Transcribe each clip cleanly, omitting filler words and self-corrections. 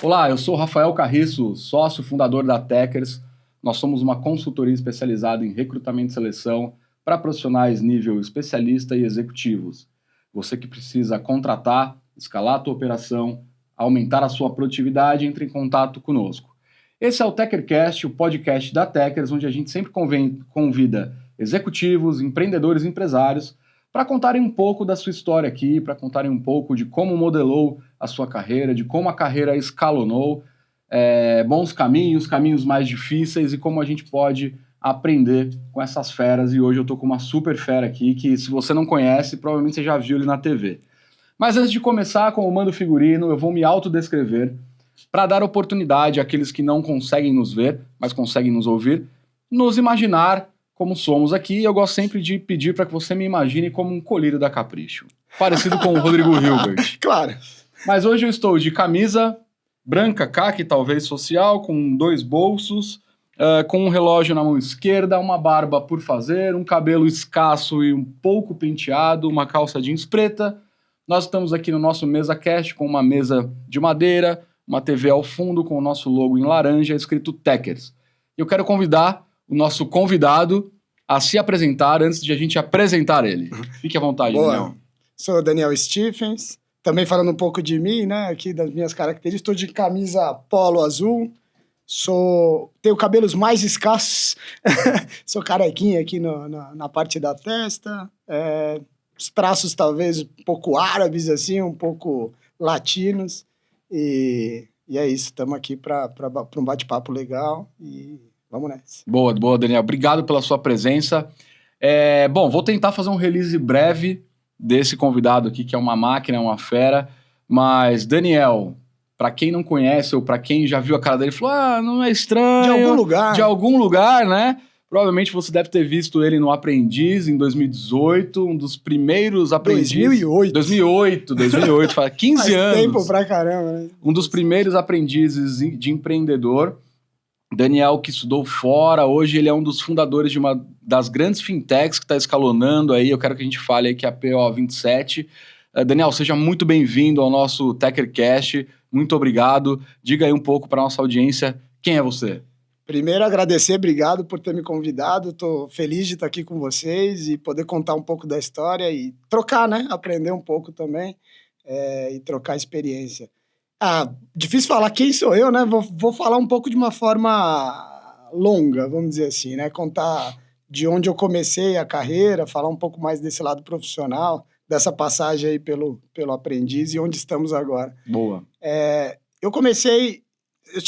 Olá, eu sou o Rafael Carriço, sócio fundador da Techers. Nós somos uma consultoria especializada em recrutamento e seleção para profissionais nível especialista e executivos. Você que precisa contratar, escalar a tua operação, aumentar a sua produtividade, entre em contato conosco. Esse é o TecherCast, o podcast da Techers, onde a gente sempre convida executivos, empreendedores e empresários para contarem um pouco da sua história aqui, para contarem um pouco de como modelou a sua carreira, de como a carreira escalonou, bons caminhos mais difíceis e como a gente pode aprender com essas feras. E hoje eu estou com uma super fera aqui, que se você não conhece, provavelmente você já viu ele na TV. Mas antes de começar com o Mando Figurino, eu vou me autodescrever para dar oportunidade àqueles que não conseguem nos ver, mas conseguem nos ouvir, nos imaginar como somos aqui. Eu gosto sempre de pedir para que você me imagine como um colírio da Capricho, parecido com o Rodrigo Hilbert. Claro. Mas hoje eu estou de camisa branca, caqui, talvez social, com 2 bolsos, com um relógio na mão esquerda, uma barba por fazer, um cabelo escasso e um pouco penteado, uma calça jeans preta. Nós estamos aqui no nosso MesaCast com uma mesa de madeira, uma TV ao fundo com o nosso logo em laranja, escrito Techers. Eu quero convidar o nosso convidado a se apresentar antes de a gente apresentar ele. Fique à vontade, Boa. Daniel. Sou o Daniel Stephens, também falando um pouco de mim, né, aqui das minhas características. Estou de camisa polo azul, tenho cabelos mais escassos, sou carequinha aqui na parte da testa, os traços talvez um pouco árabes, assim, um pouco latinos. E é isso, estamos aqui para um bate-papo legal e vamos nessa. Boa, Daniel. Obrigado pela sua presença. Bom, vou tentar fazer um release breve desse convidado aqui, que é uma máquina, uma fera. Mas, Daniel, para quem não conhece ou para quem já viu a cara dele, falou, não é estranho. De algum lugar. De algum lugar, né? Provavelmente você deve ter visto ele no Aprendiz, em 2018, um dos primeiros aprendizes... 2008, faz 15 Faz anos. tempo pra caramba, né? Um dos primeiros aprendizes de empreendedor. Daniel, que estudou fora, hoje ele é um dos fundadores de uma das grandes fintechs que está escalonando aí. Eu quero que a gente fale aí que é a PO27. Daniel, seja muito bem-vindo ao nosso TecherCast. Muito obrigado. Diga aí um pouco para a nossa audiência quem é você. Primeiro, agradecer, obrigado por ter me convidado. Estou feliz de estar aqui com vocês e poder contar um pouco da história e trocar, né? Aprender um pouco também e trocar experiência. Difícil falar quem sou eu, né? Vou falar um pouco de uma forma longa, vamos dizer assim, né? Contar de onde eu comecei a carreira, falar um pouco mais desse lado profissional, dessa passagem aí pelo Aprendiz e onde estamos agora. Boa. Eu comecei...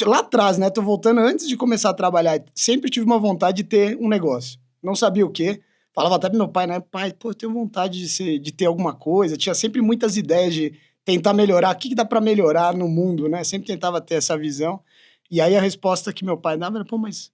lá atrás, né? Tô voltando antes de começar a trabalhar. Sempre tive uma vontade de ter um negócio. Não sabia o quê. Falava até pro meu pai, né? Pai, eu tenho vontade de ter alguma coisa. Tinha sempre muitas ideias de tentar melhorar. O que dá para melhorar no mundo, né? Sempre tentava ter essa visão. E aí a resposta que meu pai dava era, mas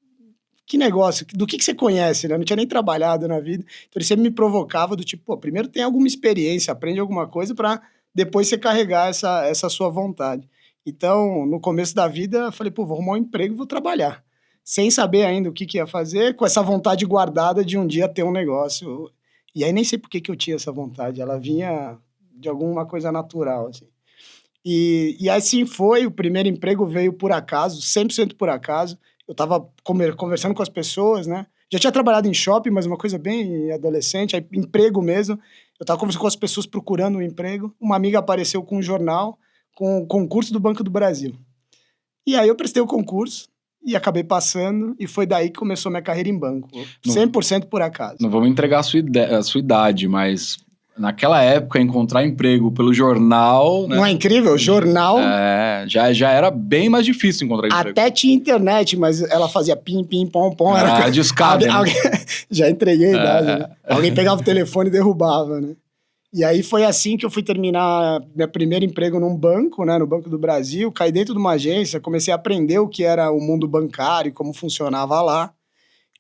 que negócio? Do que você conhece, né? Eu não tinha nem trabalhado na vida. Então ele sempre me provocava do tipo, primeiro tem alguma experiência, aprende alguma coisa para depois você carregar essa sua vontade. Então, no começo da vida, eu falei, vou arrumar um emprego e vou trabalhar. Sem saber ainda o que ia fazer, com essa vontade guardada de um dia ter um negócio. E aí nem sei por que eu tinha essa vontade, ela vinha de alguma coisa natural, assim. E assim foi, o primeiro emprego veio por acaso, 100% por acaso. Eu estava conversando com as pessoas, né? Já tinha trabalhado em shopping, mas uma coisa bem adolescente, aí, emprego mesmo. Eu estava conversando com as pessoas procurando um emprego. Uma amiga apareceu com um jornal, com o concurso do Banco do Brasil. E aí eu prestei o concurso e acabei passando, e foi daí que começou minha carreira em banco. 100% por acaso. Não vamos entregar a sua idade, mas naquela época encontrar emprego pelo jornal... Né? Não é incrível? Jornal... já era bem mais difícil encontrar emprego. Até tinha internet, mas ela fazia pim, pim, pom, pom. Discada, né? Já entreguei a idade, né? Alguém pegava o telefone e derrubava, né? E aí foi assim que eu fui terminar meu primeiro emprego num banco, né, no Banco do Brasil. Caí dentro de uma agência, comecei a aprender o que era o mundo bancário, como funcionava lá.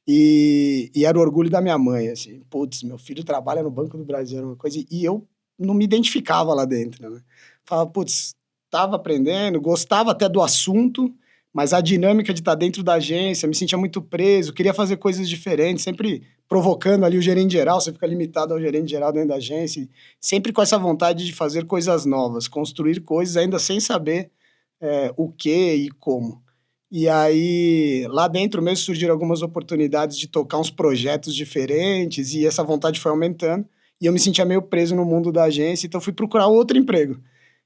E era o orgulho da minha mãe, assim. Putz, meu filho trabalha no Banco do Brasil, era uma coisa... E eu não me identificava lá dentro, né? Falava, estava aprendendo, gostava até do assunto, mas a dinâmica de estar dentro da agência, me sentia muito preso, queria fazer coisas diferentes, sempre provocando ali o gerente geral, você fica limitado ao gerente geral dentro da agência, sempre com essa vontade de fazer coisas novas, construir coisas ainda sem saber o que e como. E aí, lá dentro mesmo surgiram algumas oportunidades de tocar uns projetos diferentes e essa vontade foi aumentando. E eu me sentia meio preso no mundo da agência, então fui procurar outro emprego.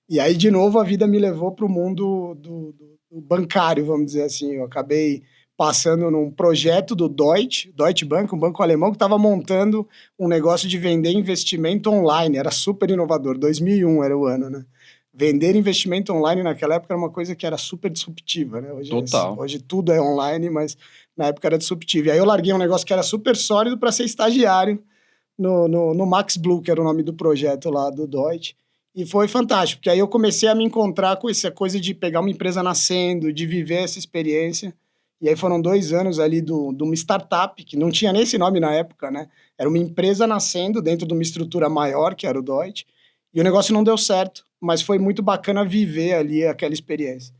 E aí, de novo, a vida me levou para o mundo do bancário, vamos dizer assim. Eu acabei passando num projeto do Deutsche Bank, um banco alemão que estava montando um negócio de vender investimento online. Era super inovador, 2001 era o ano, né? Vender investimento online naquela época era uma coisa que era super disruptiva, né? Total. Hoje tudo é online, mas na época era disruptivo. E aí eu larguei um negócio que era super sólido para ser estagiário no Max Blue, que era o nome do projeto lá do Deutsche. E foi fantástico, porque aí eu comecei a me encontrar com essa coisa de pegar uma empresa nascendo, de viver essa experiência. E aí foram 2 anos ali de uma startup, que não tinha nem esse nome na época, né? Era uma empresa nascendo dentro de uma estrutura maior, que era o Deutsche. E o negócio não deu certo, mas foi muito bacana viver ali aquela experiência.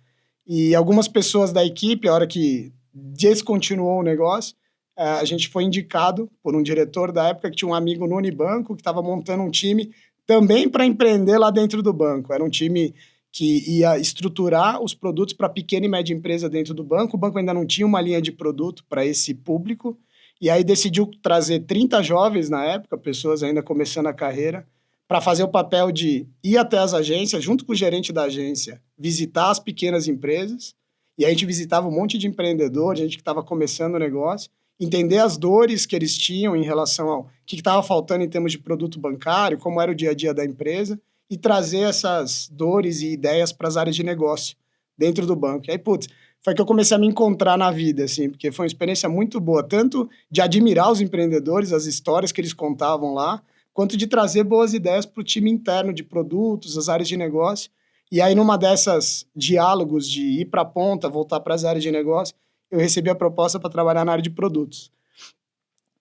E algumas pessoas da equipe, a hora que descontinuou o negócio, a gente foi indicado por um diretor da época que tinha um amigo no Unibanco que estava montando um time também para empreender lá dentro do banco. Era um time que ia estruturar os produtos para pequena e média empresa dentro do banco. O banco ainda não tinha uma linha de produto para esse público. E aí decidiu trazer 30 jovens na época, pessoas ainda começando a carreira, para fazer o papel de ir até as agências, junto com o gerente da agência, visitar as pequenas empresas. E aí a gente visitava um monte de empreendedor, gente que estava começando o negócio, entender as dores que eles tinham em relação ao que estava faltando em termos de produto bancário, como era o dia a dia da empresa, e trazer essas dores e ideias para as áreas de negócio dentro do banco. E aí, putz, foi que eu comecei a me encontrar na vida, assim, porque foi uma experiência muito boa, tanto de admirar os empreendedores, as histórias que eles contavam lá, quanto de trazer boas ideias para o time interno de produtos, as áreas de negócio. E aí, numa dessas diálogos de ir para a ponta, voltar para as áreas de negócio, eu recebi a proposta para trabalhar na área de produtos,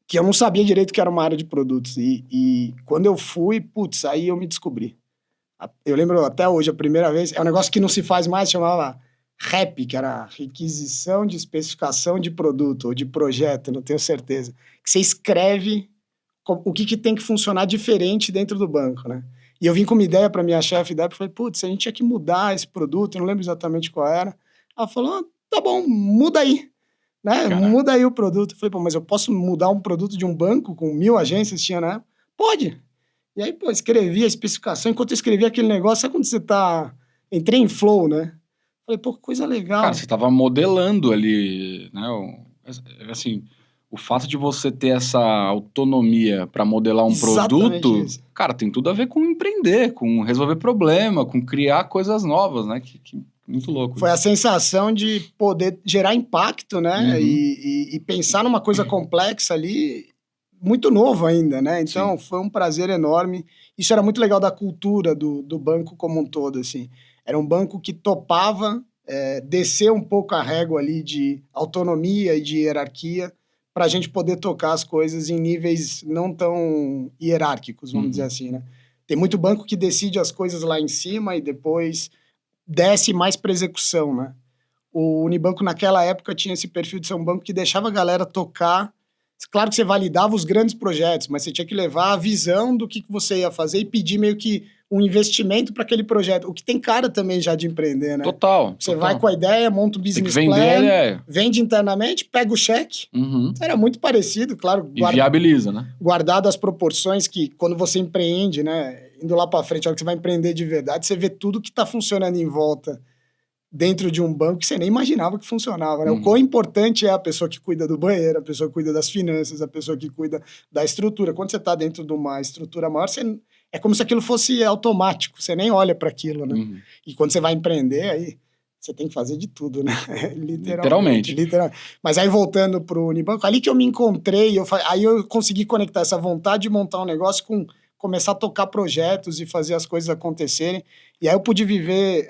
que eu não sabia direito que era uma área de produtos. E quando eu fui, putz, aí eu me descobri. Eu lembro até hoje, a primeira vez, é um negócio que não se faz mais, chamava REP, que era Requisição de Especificação de Produto, ou de Projeto, não tenho certeza. Que você escreve o que tem que funcionar diferente dentro do banco, né? E eu vim com uma ideia para minha chefe da época, falei, putz, a gente tinha que mudar esse produto, eu não lembro exatamente qual era. Ela falou, tá bom, muda aí, né? Caraca. Muda aí o produto. Eu falei, pô, mas eu posso mudar um produto de um banco com 1000 agências, tinha na época? Pode. E aí, pô, escrevi a especificação, enquanto eu escrevia aquele negócio, sabe quando você tá... Entrei em flow, né? Falei, pô, que coisa legal. Cara, você estava modelando ali, né? Assim, o fato de você ter essa autonomia para modelar um Exatamente produto, isso. cara, tem tudo a ver com empreender, com resolver problema, com criar coisas novas, né? Que muito louco. Foi a sensação de poder gerar impacto, né? Uhum. E pensar numa coisa complexa ali, muito novo ainda, né? Então, foi um prazer enorme. Isso era muito legal da cultura do banco como um todo, assim. Era um banco que topava descer um pouco a régua ali de autonomia e de hierarquia para a gente poder tocar as coisas em níveis não tão hierárquicos, vamos dizer assim, né? Tem muito banco que decide as coisas lá em cima e depois desce mais para execução, né? O Unibanco naquela época tinha esse perfil de ser um banco que deixava a galera tocar. Claro que você validava os grandes projetos, mas você tinha que levar a visão do que você ia fazer e pedir meio que um investimento para aquele projeto. O que tem cara também já de empreender, né? Total. Você vai com a ideia, monta um business plan, vende internamente, pega o cheque. Era muito parecido, claro. E viabiliza, né? Guardado as proporções que quando você empreende, né? Indo lá para frente, a hora que você vai empreender de verdade, você vê tudo que está funcionando em volta dentro de um banco que você nem imaginava que funcionava, né? O quão importante é a pessoa que cuida do banheiro, a pessoa que cuida das finanças, a pessoa que cuida da estrutura. Quando você está dentro de uma estrutura maior, é como se aquilo fosse automático, você nem olha para aquilo, né? E quando você vai empreender, aí você tem que fazer de tudo, né? Literalmente. Mas aí voltando para o Unibanco, ali que eu me encontrei, aí eu consegui conectar essa vontade de montar um negócio com começar a tocar projetos e fazer as coisas acontecerem. E aí eu pude viver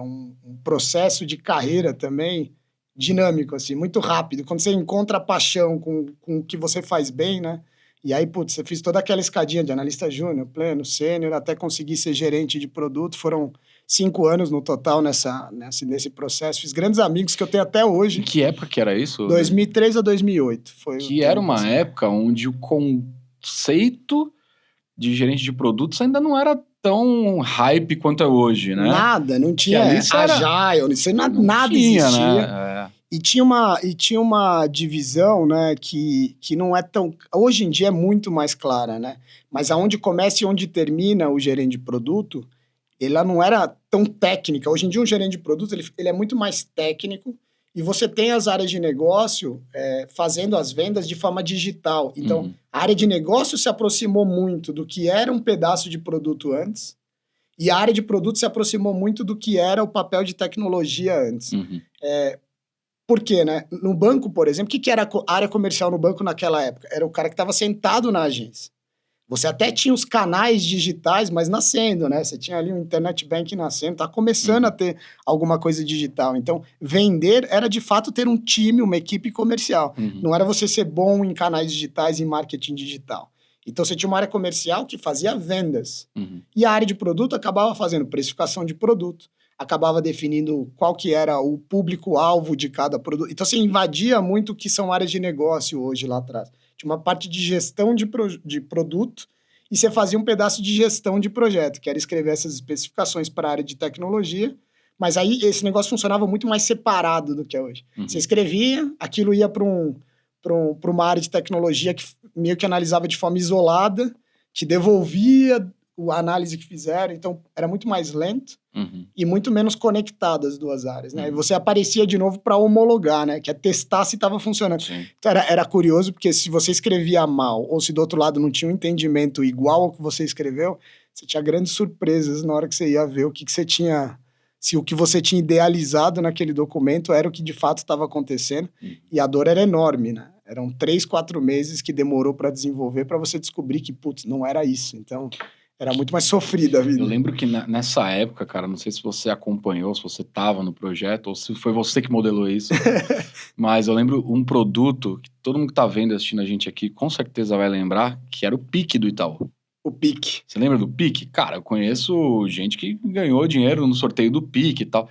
um processo de carreira também dinâmico, assim, muito rápido. Quando você encontra a paixão com o que você faz bem, né? E aí, putz, eu fiz toda aquela escadinha de analista júnior, pleno, sênior, até conseguir ser gerente de produto. Foram 5 anos no total nesse processo. Fiz grandes amigos que eu tenho até hoje. Em que época que era isso? 2003 a 2008. Que era uma época onde o conceito de gerente de produtos ainda não era tão hype quanto é hoje, né? Nada, não tinha ali isso era- Agile, isso nada tinha, existia. né? E tinha uma divisão, né, que não é tão... Hoje em dia é muito mais clara, né? Mas aonde começa e onde termina o gerente de produto, ela não era tão técnica. Hoje em dia, um gerente de produto, ele é muito mais técnico e você tem as áreas de negócio fazendo as vendas de forma digital. Então, a área de negócio se aproximou muito do que era um pedaço de produto antes e a área de produto se aproximou muito do que era o papel de tecnologia antes. Por quê, né? No banco, por exemplo, o que era a área comercial no banco naquela época? Era o cara que estava sentado na agência. Você até tinha os canais digitais, mas nascendo, né? Você tinha ali o internet banking nascendo, tá começando a ter alguma coisa digital. Então, vender era de fato ter um time, uma equipe comercial. Não era você ser bom em canais digitais e marketing digital. Então, você tinha uma área comercial que fazia vendas. E a área de produto acabava fazendo precificação de produto, acabava definindo qual que era o público-alvo de cada produto. Então, você invadia muito o que são áreas de negócio hoje lá atrás. Tinha uma parte de gestão de produto e você fazia um pedaço de gestão de projeto, que era escrever essas especificações para a área de tecnologia, mas aí esse negócio funcionava muito mais separado do que é hoje. Você escrevia, aquilo ia para uma área de tecnologia que meio que analisava de forma isolada, te devolvia a análise que fizeram, então era muito mais lento e muito menos conectado as duas áreas, né? E você aparecia de novo para homologar, né? Que é testar se estava funcionando. Então era curioso, porque se você escrevia mal ou se do outro lado não tinha um entendimento igual ao que você escreveu, você tinha grandes surpresas na hora que você ia ver o que você tinha... Se o que você tinha idealizado naquele documento era o que de fato estava acontecendo. E a dor era enorme, né? Eram 3, 4 meses que demorou para desenvolver para você descobrir que, putz, não era isso. Então... Era muito mais sofrida a vida. Eu lembro que nessa época, cara, não sei se você acompanhou, se você estava no projeto, ou se foi você que modelou isso, mas eu lembro um produto que todo mundo que tá vendo e assistindo a gente aqui, com certeza vai lembrar, que era o Pique do Itaú. O Pique. Você lembra do Pique? Cara, eu conheço gente que ganhou dinheiro no sorteio do Pique e tal.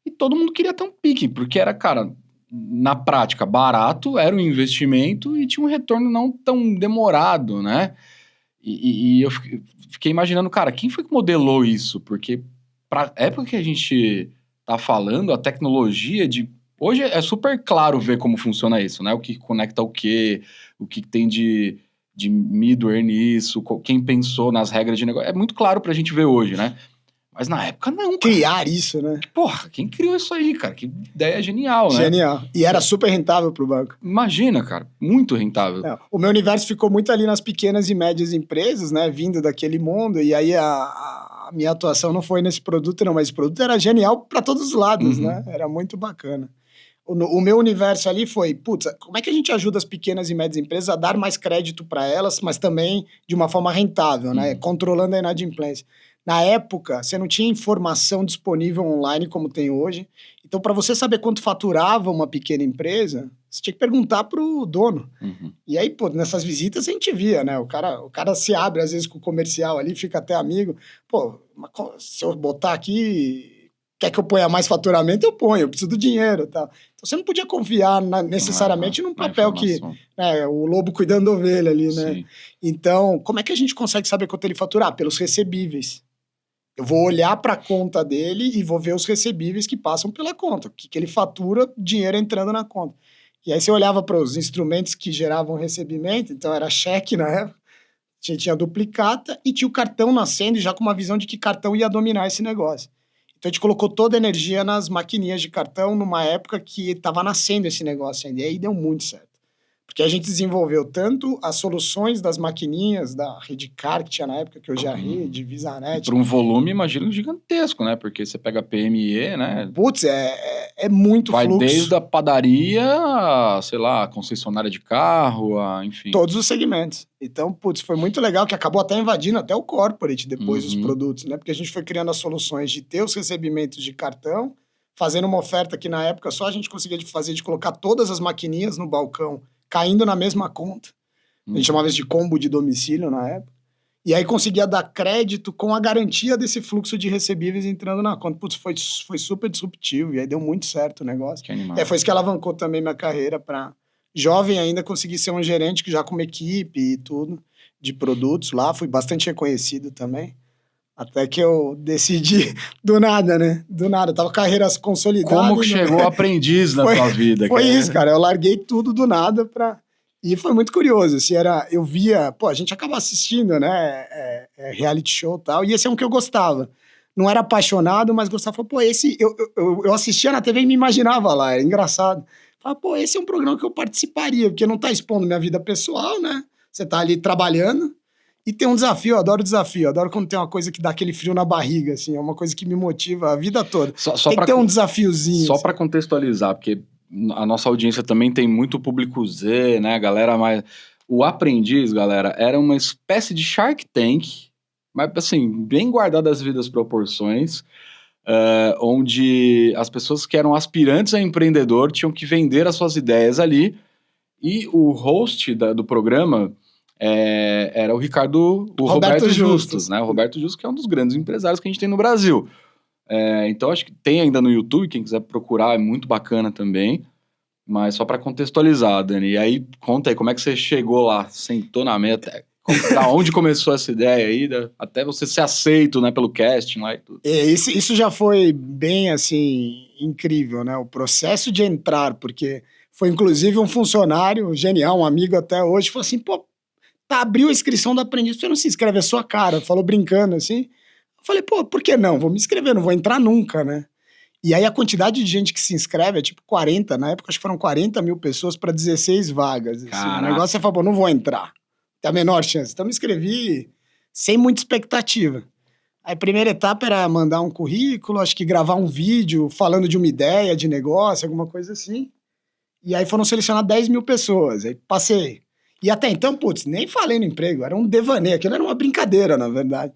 E todo mundo queria ter um Pique, porque era, cara, na prática, barato, era um investimento e tinha um retorno não tão demorado, né? E eu fiquei imaginando, cara, quem foi que modelou isso? Porque pra época que a gente tá falando, a tecnologia de... Hoje é super claro ver como funciona isso, né? O que conecta o que tem de middleware nisso, quem pensou nas regras de negócio. É muito claro pra gente ver hoje, né? Mas na época não, cara. Criar isso, né? Porra, quem criou isso aí, cara? Que ideia genial, né? Genial. E era super rentável pro banco. Imagina, cara. Muito rentável. O meu universo ficou muito ali nas pequenas e médias empresas, né? Vindo daquele mundo. E aí a minha atuação não foi nesse produto, não. Mas esse produto era genial para todos os lados, né? Era muito bacana. O meu universo ali foi, putz, como é que a gente ajuda as pequenas e médias empresas a dar mais crédito para elas, mas também de uma forma rentável, né? Controlando a inadimplência. Na época, você não tinha informação disponível online como tem hoje. Então, para você saber quanto faturava uma pequena empresa, você tinha que perguntar pro dono. E aí, pô, nessas visitas a gente via, né? O cara se abre, às vezes, com o comercial ali, fica até amigo. Pô, se eu botar aqui, quer que eu ponha mais faturamento, eu ponho, eu preciso do dinheiro e tal. Então, você não podia confiar necessariamente num papel que... Né, o lobo cuidando da ovelha ali, né? Sim. Então, como é que a gente consegue saber quanto ele faturar? Pelos recebíveis. Eu vou olhar para a conta dele e vou ver os recebíveis que passam pela conta, o que ele fatura, dinheiro entrando na conta. E aí você olhava para os instrumentos que geravam recebimento, então era cheque na época, tinha duplicata e tinha o cartão nascendo já com uma visão de que cartão ia dominar esse negócio. Então a gente colocou toda a energia nas maquininhas de cartão numa época que estava nascendo esse negócio ainda, e aí deu muito certo. Porque a gente desenvolveu tanto as soluções das maquininhas, da Redcar, que tinha na época, que hoje é a Rede, VisaNet. Por um volume, imagino, gigantesco, né? Porque você pega PME, né? Putz, é muito Vai fluxo. desde a padaria, sei lá, concessionária de carro, enfim. Todos os segmentos. Então, putz, foi muito legal, que acabou até invadindo até o corporate depois os produtos, né? Porque a gente foi criando as soluções de ter os recebimentos de cartão, fazendo uma oferta que na época só a gente conseguia fazer de colocar todas as maquininhas no balcão, caindo na mesma conta. A gente chamava isso de combo de domicílio na época. E aí conseguia dar crédito com a garantia desse fluxo de recebíveis entrando na conta. Putz, foi super disruptivo. E aí deu muito certo o negócio. Que animal. Foi isso que alavancou também minha carreira para jovem ainda conseguir ser um gerente que já com uma equipe e tudo de produtos lá. Fui bastante reconhecido também. Até que eu decidi do nada, né? Do nada. Eu tava com carreira consolidada. Como que chegou o aprendiz na tua vida? Foi isso, cara. Eu larguei tudo do nada pra... E foi muito curioso, assim, eu via... Pô, a gente acaba assistindo, né? Reality show e tal. E esse é um que eu gostava. Não era apaixonado, mas gostava. Falei, pô, esse... Eu assistia na TV e me imaginava lá. Era engraçado. Falei, pô, esse é um programa que eu participaria, porque não tá expondo minha vida pessoal, né? Você tá ali trabalhando. E tem um desafio, eu adoro desafio. Eu adoro quando tem uma coisa que dá aquele frio na barriga, assim. É uma coisa que me motiva a vida toda. Tem que ter um desafiozinho. Só assim. Para contextualizar, porque a nossa audiência também tem muito público Z, né? Galera mais... O Aprendiz, galera, era uma espécie de Shark Tank, mas assim, bem guardado as devidas proporções, onde as pessoas que eram aspirantes a empreendedor tinham que vender as suas ideias ali, e o host do programa era o Roberto Justus, né? O Roberto Justus, que é um dos grandes empresários que a gente tem no Brasil. Então, acho que tem ainda no YouTube, quem quiser procurar, é muito bacana também. Mas só para contextualizar, Dani, e aí conta aí, como é que você chegou lá, sentou na meta, da onde começou essa ideia aí, até você ser aceito, né, pelo casting lá e tudo. Isso já foi bem, assim, incrível, né, o processo de entrar, porque foi inclusive um funcionário genial, um amigo até hoje, falou assim, pô, abriu a inscrição do aprendiz, você não se inscreve, é sua cara, falou brincando assim. Eu falei, pô, por que não? Vou me inscrever, não vou entrar nunca, né? E aí a quantidade de gente que se inscreve é tipo 40, na época acho que foram 40 mil pessoas para 16 vagas. Assim. O negócio é falar, pô, não vou entrar. Tem a menor chance. Então me inscrevi sem muita expectativa. Aí a primeira etapa era mandar um currículo, acho que gravar um vídeo falando de uma ideia de negócio, alguma coisa assim. E aí foram selecionar 10 mil pessoas. Aí passei. E até então, putz, nem falei no emprego, era um devaneio, aquilo era uma brincadeira, na verdade.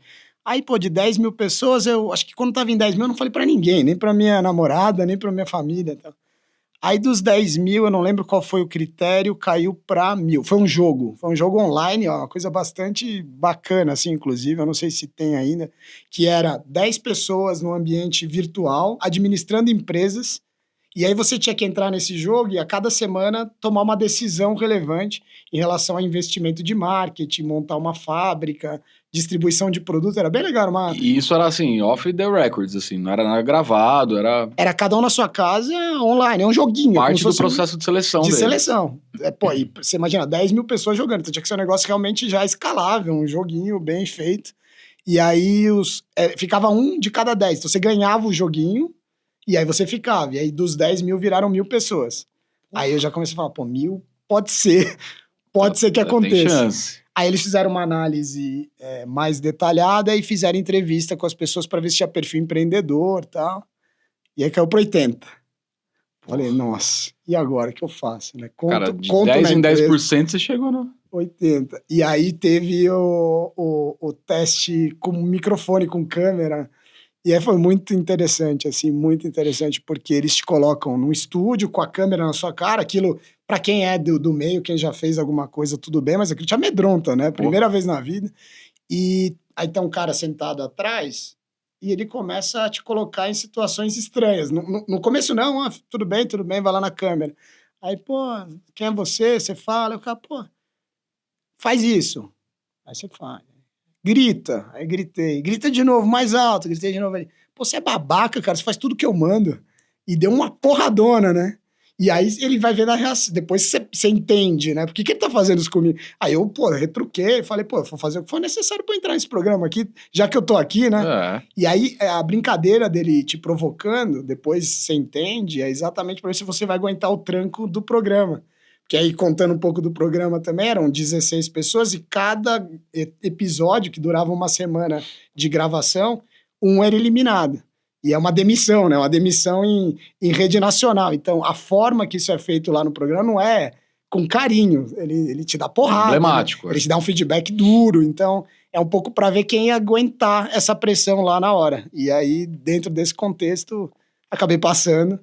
Aí, pô, de 10 mil pessoas, eu acho que quando tava em 10 mil, eu não falei pra ninguém, nem pra minha namorada, nem pra minha família. Então. Aí dos 10 mil, eu não lembro qual foi o critério, caiu pra 1.000. Foi um jogo online, ó, uma coisa bastante bacana, assim, inclusive, eu não sei se tem ainda, que era 10 pessoas no ambiente virtual, administrando empresas, e aí você tinha que entrar nesse jogo e a cada semana tomar uma decisão relevante em relação a investimento de marketing, montar uma fábrica, distribuição de produto, era bem legal. E isso era assim, off the records, assim, não era nada gravado, Era cada um na sua casa, online, é um joguinho. Parte do processo de seleção de deles. seleção. Pô, e você imagina, 10 mil pessoas jogando, então tinha que ser um negócio realmente já escalável, um joguinho bem feito. E aí ficava um de cada 10, então você ganhava o joguinho, e aí você ficava, e aí dos 10 mil viraram 1.000 pessoas. Aí eu já comecei a falar, pô, 1.000 pode ser que aconteça. Tem chance. Aí eles fizeram uma análise mais detalhada e fizeram entrevista com as pessoas para ver se tinha perfil empreendedor e tal. E aí caiu para 80. Falei, nossa, e agora o que eu faço? Né? Cara, de 10 em 10% você chegou no... 80. E aí teve o teste com microfone, com câmera. E aí foi muito interessante, assim, muito interessante, porque eles te colocam num estúdio com a câmera na sua cara, aquilo, pra quem é do meio, quem já fez alguma coisa, tudo bem, mas aquilo te amedronta, né? Primeira vez na vida. E aí tem um cara sentado atrás e ele começa a te colocar em situações estranhas. No começo não, tudo bem, vai lá na câmera. Aí, pô, quem é você? Você fala, o cara, pô, faz isso. Aí você faz. Grita. Aí gritei. Grita de novo, mais alto. Gritei de novo. Aí, pô, você é babaca, cara. Você faz tudo que eu mando. E deu uma porradona, né? E aí ele vai vendo a reação. Depois você entende, né? Por que ele tá fazendo isso comigo? Aí eu, pô, retruquei. Falei, pô, eu vou fazer o que for necessário pra entrar nesse programa aqui, já que eu tô aqui, né? E aí a brincadeira dele te provocando, depois você entende, é exatamente pra ver se você vai aguentar o tranco do programa. Que aí, contando um pouco do programa também, eram 16 pessoas e cada episódio, que durava uma semana de gravação, um era eliminado. E é uma demissão, né? Uma demissão em rede nacional. Então, a forma que isso é feito lá no programa não é com carinho. Ele te dá porrada. Emblemático. Né? Ele te dá um feedback duro. Então, é um pouco para ver quem ia aguentar essa pressão lá na hora. E aí, dentro desse contexto, acabei passando.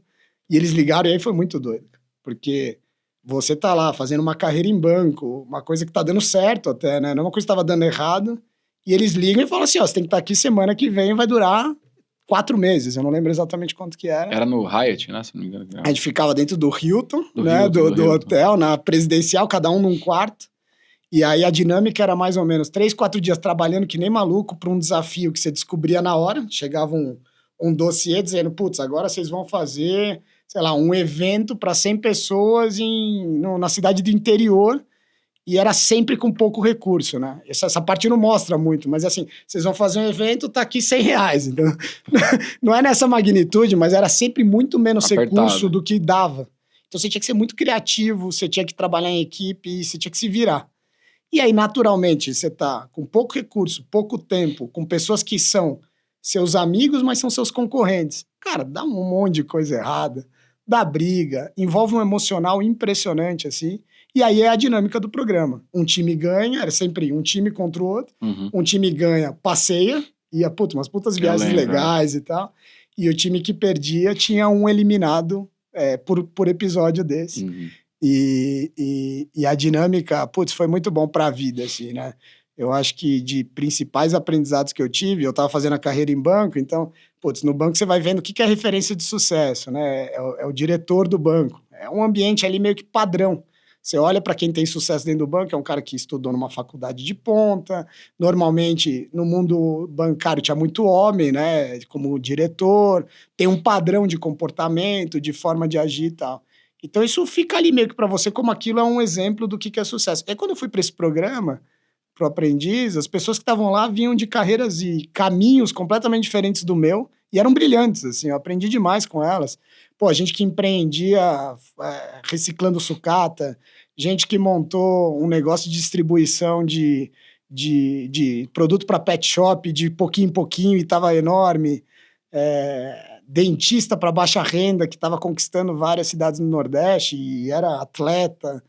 E eles ligaram e aí foi muito doido. Porque... você tá lá fazendo uma carreira em banco, uma coisa que tá dando certo até, né? Não é uma coisa que tava dando errado. E eles ligam e falam assim, ó, você tem que estar aqui semana que vem, vai durar 4 meses. Eu não lembro exatamente quanto que era. Era no Hyatt, né? Se não me engano. A gente ficava dentro do Hilton, né? Do hotel, na presidencial, cada um num quarto. E aí a dinâmica era mais ou menos 3, 4 dias trabalhando que nem maluco para um desafio que você descobria na hora. Chegava um dossiê dizendo, putz, agora vocês vão fazer, sei lá, um evento para 100 pessoas na cidade do interior, e era sempre com pouco recurso, né? Essa parte não mostra muito, mas assim, vocês vão fazer um evento, tá aqui R$100, então não é nessa magnitude, mas era sempre muito menos recurso do que dava. Então você tinha que ser muito criativo, você tinha que trabalhar em equipe, você tinha que se virar. E aí, naturalmente, você tá com pouco recurso, pouco tempo, com pessoas que são seus amigos, mas são seus concorrentes. Cara, dá um monte de coisa errada, dá briga, envolve um emocional impressionante, assim. E aí é a dinâmica do programa. Um time ganha, era sempre um time contra o outro. Um time ganha, passeia, ia, umas putas viagens legais e tal. E o time que perdia tinha um eliminado por episódio desse. E a dinâmica, foi muito bom pra vida, assim, né? Eu acho que de principais aprendizados que eu tive, eu tava fazendo a carreira em banco, então, no banco você vai vendo o que é referência de sucesso, né? É o diretor do banco. É um ambiente ali meio que padrão. Você olha para quem tem sucesso dentro do banco, é um cara que estudou numa faculdade de ponta, normalmente no mundo bancário tinha muito homem, né? Como diretor, tem um padrão de comportamento, de forma de agir e tal. Então isso fica ali meio que para você como aquilo é um exemplo do que é sucesso. E quando eu fui para esse programa, pro aprendiz, as pessoas que estavam lá vinham de carreiras e caminhos completamente diferentes do meu e eram brilhantes, assim, eu aprendi demais com elas. A gente que empreendia reciclando sucata, gente que montou um negócio de distribuição de produto para pet shop de pouquinho em pouquinho e estava enorme, dentista para baixa renda que estava conquistando várias cidades no Nordeste e era atleta,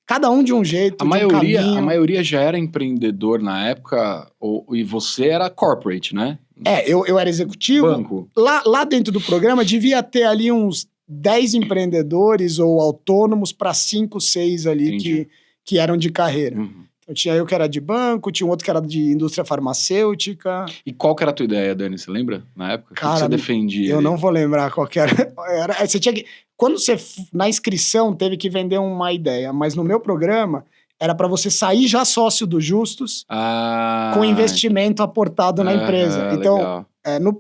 cada um de um jeito, a maioria já era empreendedor na época, e você era corporate, né? Eu era executivo. Banco. Lá dentro do programa devia ter ali uns 10 empreendedores ou autônomos para 5, 6 ali que eram de carreira. Então tinha eu que era de banco, tinha um outro que era de indústria farmacêutica. E qual que era a tua ideia, Dani? Você lembra? Na época? Cara, o que você defendia? Eu não vou lembrar qual que era. Você tinha que... Quando você, na inscrição, teve que vender uma ideia, mas no meu programa era para você sair já sócio do Justus com investimento aportado na empresa. Então,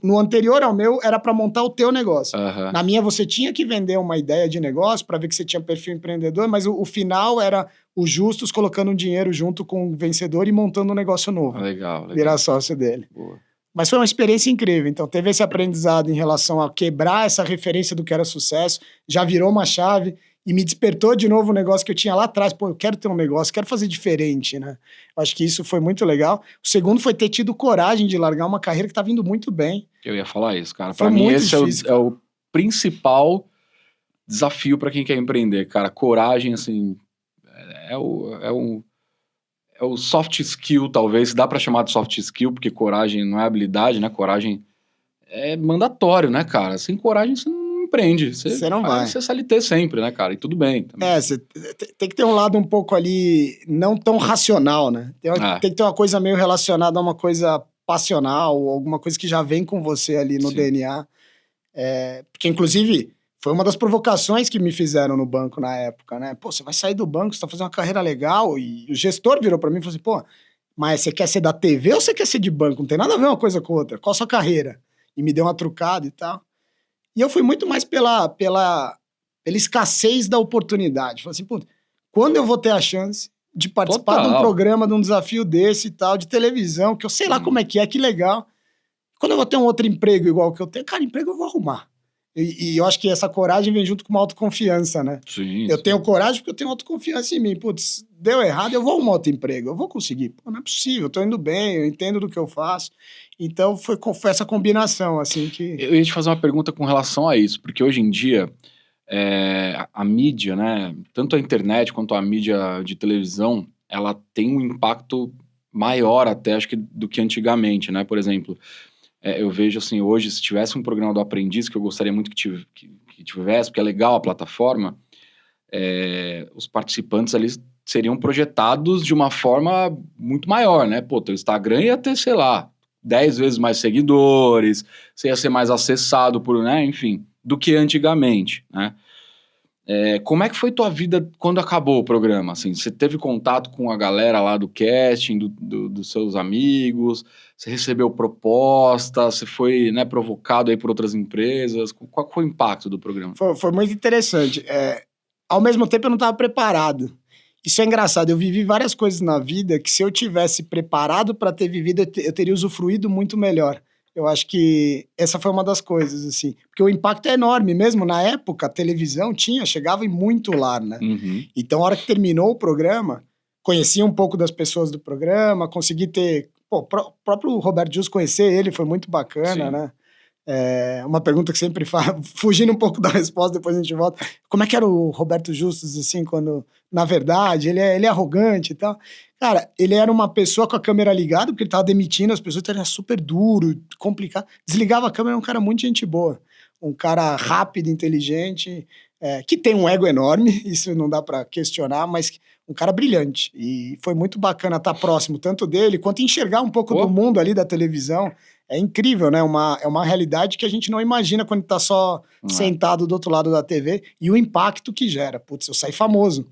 no anterior ao meu, era para montar o teu negócio. Na minha, você tinha que vender uma ideia de negócio para ver que você tinha perfil empreendedor, mas o final era o Justus colocando dinheiro junto com o vencedor e montando um negócio novo. Legal. Virar sócio dele. Boa. Mas foi uma experiência incrível. Então, teve esse aprendizado em relação a quebrar essa referência do que era sucesso, já virou uma chave e me despertou de novo o negócio que eu tinha lá atrás. Eu quero ter um negócio, quero fazer diferente, né? Eu acho que isso foi muito legal. O segundo foi ter tido coragem de largar uma carreira que tá vindo muito bem. Eu ia falar isso, cara. Pra mim, esse é o principal desafio para quem quer empreender, cara. Coragem, assim, é o soft skill, talvez. Dá para chamar de soft skill, porque coragem não é habilidade, né? Coragem é mandatório, né, cara? Sem coragem, você não empreende. Você não vai. Você CLT sempre, né, cara? E tudo bem. Também. Você tem que ter um lado um pouco ali, não tão racional, né? Tem que ter uma coisa meio relacionada a uma coisa passional, ou alguma coisa que já vem com você ali no DNA. Porque, inclusive... Foi uma das provocações que me fizeram no banco na época, né? Você vai sair do banco, você tá fazendo uma carreira legal. E o gestor virou pra mim e falou assim, mas você quer ser da TV ou você quer ser de banco? Não tem nada a ver uma coisa com outra. Qual a sua carreira? E me deu uma trucada e tal. E eu fui muito mais pela escassez da oportunidade. Falei assim, quando eu vou ter a chance de participar de um programa, de um desafio desse e tal, de televisão, que eu sei lá como é, que legal. Quando eu vou ter um outro emprego igual que eu tenho, cara, emprego eu vou arrumar. E eu acho que essa coragem vem junto com uma autoconfiança, né? Eu tenho coragem porque eu tenho autoconfiança em mim. Deu errado, eu vou arrumar outro emprego. Eu vou conseguir. Não é possível, eu tô indo bem, eu entendo do que eu faço. Então, foi essa combinação, assim, que... Eu ia te fazer uma pergunta com relação a isso, porque hoje em dia, a mídia, né? Tanto a internet quanto a mídia de televisão, ela tem um impacto maior até, acho que, do que antigamente, né? Por exemplo... eu vejo assim, hoje, se tivesse um programa do Aprendiz, que eu gostaria muito que tivesse, porque é legal a plataforma, os participantes ali seriam projetados de uma forma muito maior, né? Teu Instagram ia ter, sei lá, 10 vezes mais seguidores, você ia ser mais acessado por, né? Enfim, do que antigamente, né? Como é que foi tua vida quando acabou o programa? Assim, você teve contato com a galera lá do casting, dos seus amigos? Você recebeu proposta? Você foi, né, provocado aí por outras empresas? Qual foi o impacto do programa? Foi muito interessante. Ao mesmo tempo, eu não estava preparado. Isso é engraçado. Eu vivi várias coisas na vida que, se eu tivesse preparado para ter vivido, eu teria usufruído muito melhor. Eu acho que essa foi uma das coisas, assim. Porque o impacto é enorme mesmo. Na época, a televisão chegava em muito lar, né? Uhum. Então, a hora que terminou o programa, conheci um pouco das pessoas do programa, consegui ter... Pô, o próprio Roberto Justus, conhecer ele foi muito bacana, Sim. né? Uma pergunta que sempre faz, fugindo um pouco da resposta, depois a gente volta. Como é que era o Roberto Justus, assim, quando, na verdade, ele é arrogante e tal? Cara, ele era uma pessoa com a câmera ligada, porque ele tava demitindo as pessoas, então ele era super duro, complicado. Desligava a câmera, é um cara muito gente boa. Um cara rápido, inteligente, que tem um ego enorme, isso não dá para questionar, mas um cara brilhante. E foi muito bacana estar próximo tanto dele, quanto enxergar um pouco do mundo ali da televisão. É incrível, né? É uma realidade que a gente não imagina quando tá só sentado do outro lado da TV, e o impacto que gera. Putz, eu saí famoso.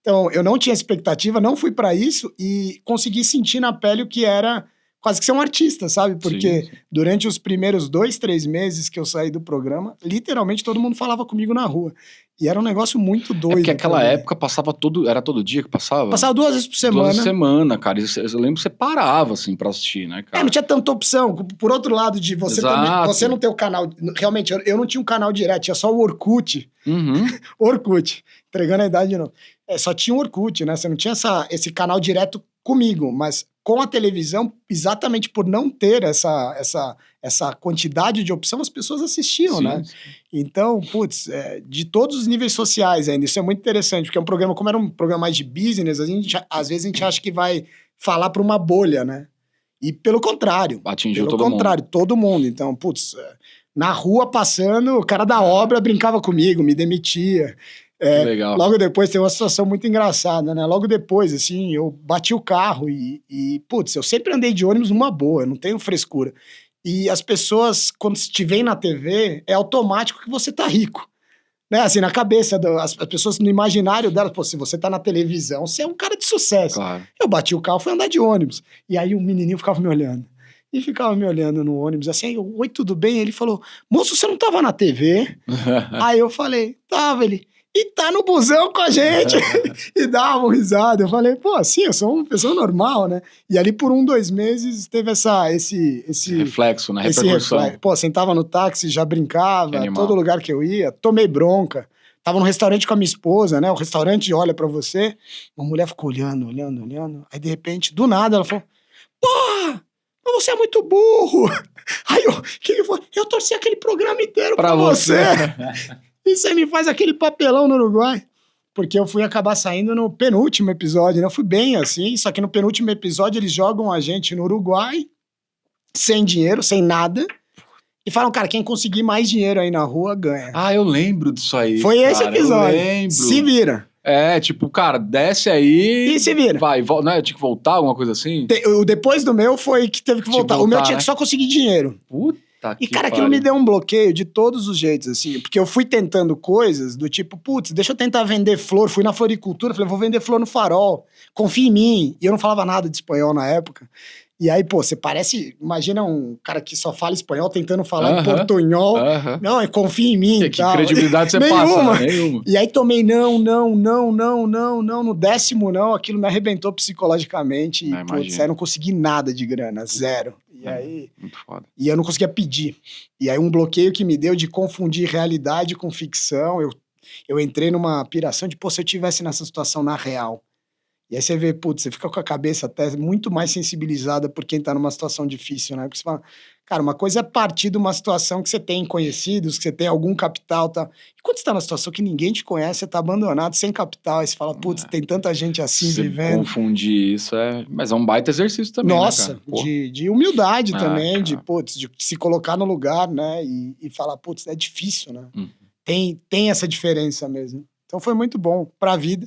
Então, eu não tinha expectativa, não fui para isso, e consegui sentir na pele o que era quase que ser um artista, sabe? Porque Sim. durante os primeiros 2, 3 meses que eu saí do programa, literalmente todo mundo falava comigo na rua. E era um negócio muito doido. Porque aquela época passava era todo dia que passava? Passava 2 vezes por semana. 2 vezes por semana, cara. Eu lembro que você parava, assim, pra assistir, né, cara? Não tinha tanta opção. Por outro lado, de você também, você não ter o canal... Realmente, eu não tinha um canal direto, tinha só o Orkut. Uhum. Orkut. Entregando a idade de novo. Só tinha o Orkut, né? Você não tinha esse canal direto comigo, mas com a televisão, exatamente por não ter essa quantidade de opção, as pessoas assistiam, Sim. né? Então, putz, de todos os níveis sociais ainda, isso é muito interessante, porque é um programa, como era um programa mais de business, às vezes a gente acha que vai falar para uma bolha, né? E pelo contrário. Atingiu todo mundo. Todo mundo. Então, putz, na rua passando, o cara da obra brincava comigo, me demitia. Legal. Logo depois tem uma situação muito engraçada, né? Logo depois, assim, eu bati o carro e putz, eu sempre andei de ônibus numa boa, eu não tenho frescura. E as pessoas, quando te veem na TV, é automático que você tá rico. Né? Assim, na cabeça, as pessoas, no imaginário delas, pô, se você tá na televisão, você é um cara de sucesso. Claro. Eu bati o carro, fui andar de ônibus. E aí o menininho ficava me olhando. E ficava me olhando no ônibus, assim, oi, tudo bem? Ele falou, moço, você não tava na TV? Aí eu falei, tava, ele... E tá no busão com a gente. E dava uma risada. Eu falei, pô, assim, eu sou uma pessoa normal, né? E ali por 1, 2 meses teve esse reflexo, né? Repercussão. Reflexo. Pô, sentava no táxi, já brincava, todo lugar que eu ia, tomei bronca. Tava num restaurante com a minha esposa, né? O restaurante olha pra você, uma mulher ficou olhando. Aí, de repente, do nada, ela falou, porra, mas você é muito burro. Aí, o que ele falou? Eu torci aquele programa inteiro pra você. E você me faz aquele papelão no Uruguai. Porque eu fui acabar saindo no penúltimo episódio, né? Eu fui bem assim, só que no penúltimo episódio eles jogam a gente no Uruguai, sem dinheiro, sem nada, e falam, cara, quem conseguir mais dinheiro aí na rua ganha. Ah, eu lembro disso aí. Foi esse episódio. Eu lembro. Se vira. Tipo, cara, desce aí. E se vira. Vai, né? Eu tinha que voltar, alguma coisa assim? O depois do meu foi que teve que voltar. O meu tinha que só conseguir dinheiro. Puta. E, cara, aquilo me deu um bloqueio de todos os jeitos, assim, porque eu fui tentando coisas do tipo, putz, deixa eu tentar vender flor, fui na floricultura, falei, vou vender flor no Farol, confia em mim, e eu não falava nada de espanhol na época, e aí, pô, você parece, imagina um cara que só fala espanhol tentando falar em portunhol, não, confia em mim. Que credibilidade você passa, né? Nenhuma. E aí tomei não, no 10º não, aquilo me arrebentou psicologicamente, e, putz, aí não consegui nada de grana, zero. E aí, muito foda. E eu não conseguia pedir. E aí um bloqueio que me deu de confundir realidade com ficção. Eu entrei numa piração de, pô, se eu tivesse nessa situação na real. E aí você vê, putz, você fica com a cabeça até muito mais sensibilizada por quem tá numa situação difícil, né? Porque você fala, cara, uma coisa é partir de uma situação que você tem conhecidos, que você tem algum capital, tá? E quando você tá numa situação que ninguém te conhece, você tá abandonado, sem capital, aí você fala, putz, tem tanta gente assim vivendo. Confundir isso mas é um baita exercício também, nossa, né, cara? De humildade também, cara. de se colocar no lugar, né? E falar, putz, é difícil, né? Tem essa diferença mesmo. Então foi muito bom pra vida.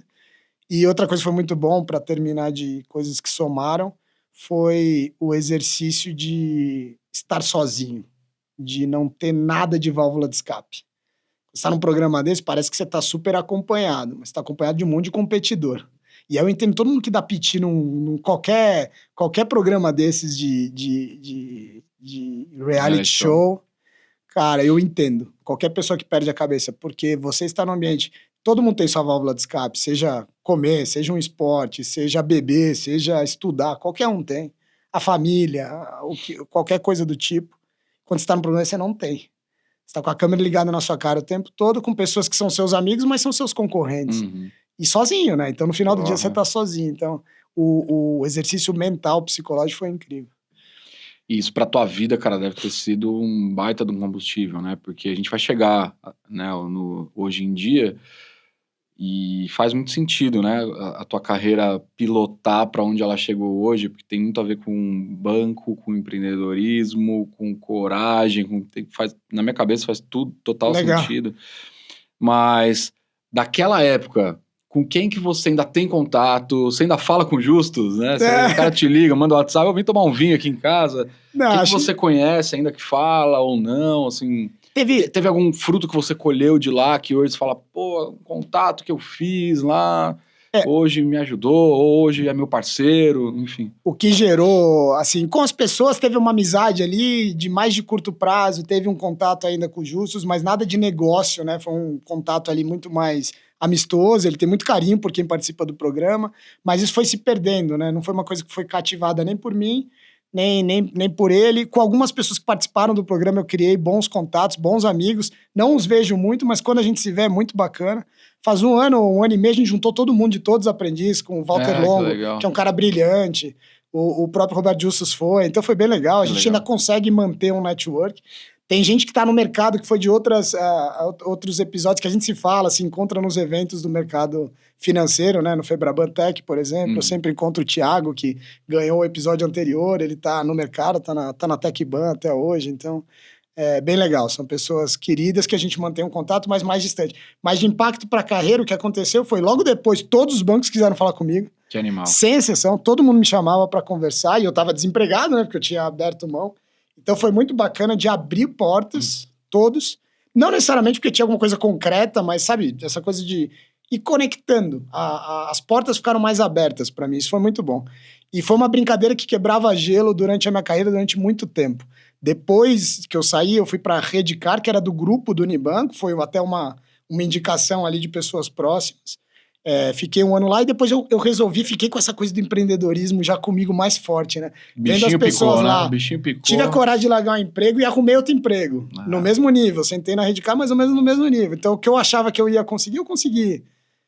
E outra coisa que foi muito bom, para terminar de coisas que somaram, foi o exercício de estar sozinho, de não ter nada de válvula de escape. Você tá num programa desse, parece que você tá super acompanhado, mas você tá acompanhado de um monte de competidor. E aí eu entendo todo mundo que dá piti num qualquer programa desses de reality show. Cara, eu entendo. Qualquer pessoa que perde a cabeça, porque você está no ambiente, todo mundo tem sua válvula de escape, seja comer, seja um esporte, seja beber, seja estudar, qualquer um tem. A família, qualquer coisa do tipo. Quando você está no programa, você não tem. Você tá com a câmera ligada na sua cara o tempo todo, com pessoas que são seus amigos, mas são seus concorrentes. E sozinho, né? Então, no final do dia, você tá sozinho. Então, o exercício mental, psicológico foi incrível. E isso pra tua vida, cara, deve ter sido um baita de um combustível, né? Porque a gente vai chegar, né, hoje em dia e faz muito sentido, né? A tua carreira pilotar pra onde ela chegou hoje, porque tem muito a ver com banco, com empreendedorismo, com coragem, na minha cabeça faz tudo total sentido. Mas daquela época, com quem que você ainda tem contato? Você ainda fala com Justus, né? O cara te liga, manda um WhatsApp, eu vim tomar um vinho aqui em casa. Quem que você conhece ainda que fala ou não, assim... Teve algum fruto que você colheu de lá, que hoje você fala, pô, um contato que eu fiz lá, hoje me ajudou, hoje é meu parceiro, enfim. O que gerou, assim, com as pessoas, teve uma amizade ali de mais de curto prazo, teve um contato ainda com o Justus, mas nada de negócio, né? Foi um contato ali muito mais amistoso, ele tem muito carinho por quem participa do programa, mas isso foi se perdendo, né? Não foi uma coisa que foi cativada nem por mim, nem por ele. Com algumas pessoas que participaram do programa, eu criei bons contatos, bons amigos. Não os vejo muito, mas quando a gente se vê é muito bacana. Faz um ano e meio, a gente juntou todo mundo de Todos os Aprendizes, com o Walter Longo, que é um cara brilhante. O próprio Roberto Justus foi. Então foi bem legal. A gente ainda consegue manter um network. Tem gente que está no mercado, que foi de outros episódios que a gente se fala, se encontra nos eventos do mercado financeiro, né? No Febraban Tech, por exemplo. Eu sempre encontro o Thiago, que ganhou o episódio anterior, ele está no mercado, tá na TechBan até hoje, então é bem legal. São pessoas queridas que a gente mantém um contato, mas mais distante. Mas de impacto para a carreira, o que aconteceu foi, logo depois, todos os bancos quiseram falar comigo. Que animal. Sem exceção, todo mundo me chamava para conversar, e eu estava desempregado, né? Porque eu tinha aberto mão. Então foi muito bacana de abrir portas, todos. Não necessariamente porque tinha alguma coisa concreta, mas, sabe, essa coisa de ir conectando. As portas ficaram mais abertas para mim, isso foi muito bom. E foi uma brincadeira que quebrava gelo durante a minha carreira, durante muito tempo. Depois que eu saí, eu fui para a Redcar, que era do grupo do Unibanco, foi até uma indicação ali de pessoas próximas. Fiquei um ano lá e depois eu resolvi, fiquei com essa coisa do empreendedorismo já comigo mais forte, né? Vendo as pessoas picou, lá, né? O bichinho picou. Tive a coragem de largar um emprego e arrumei outro emprego, no mesmo nível, sentei na Redcar, mais ou menos no mesmo nível. Então o que eu achava que eu ia conseguir, eu consegui.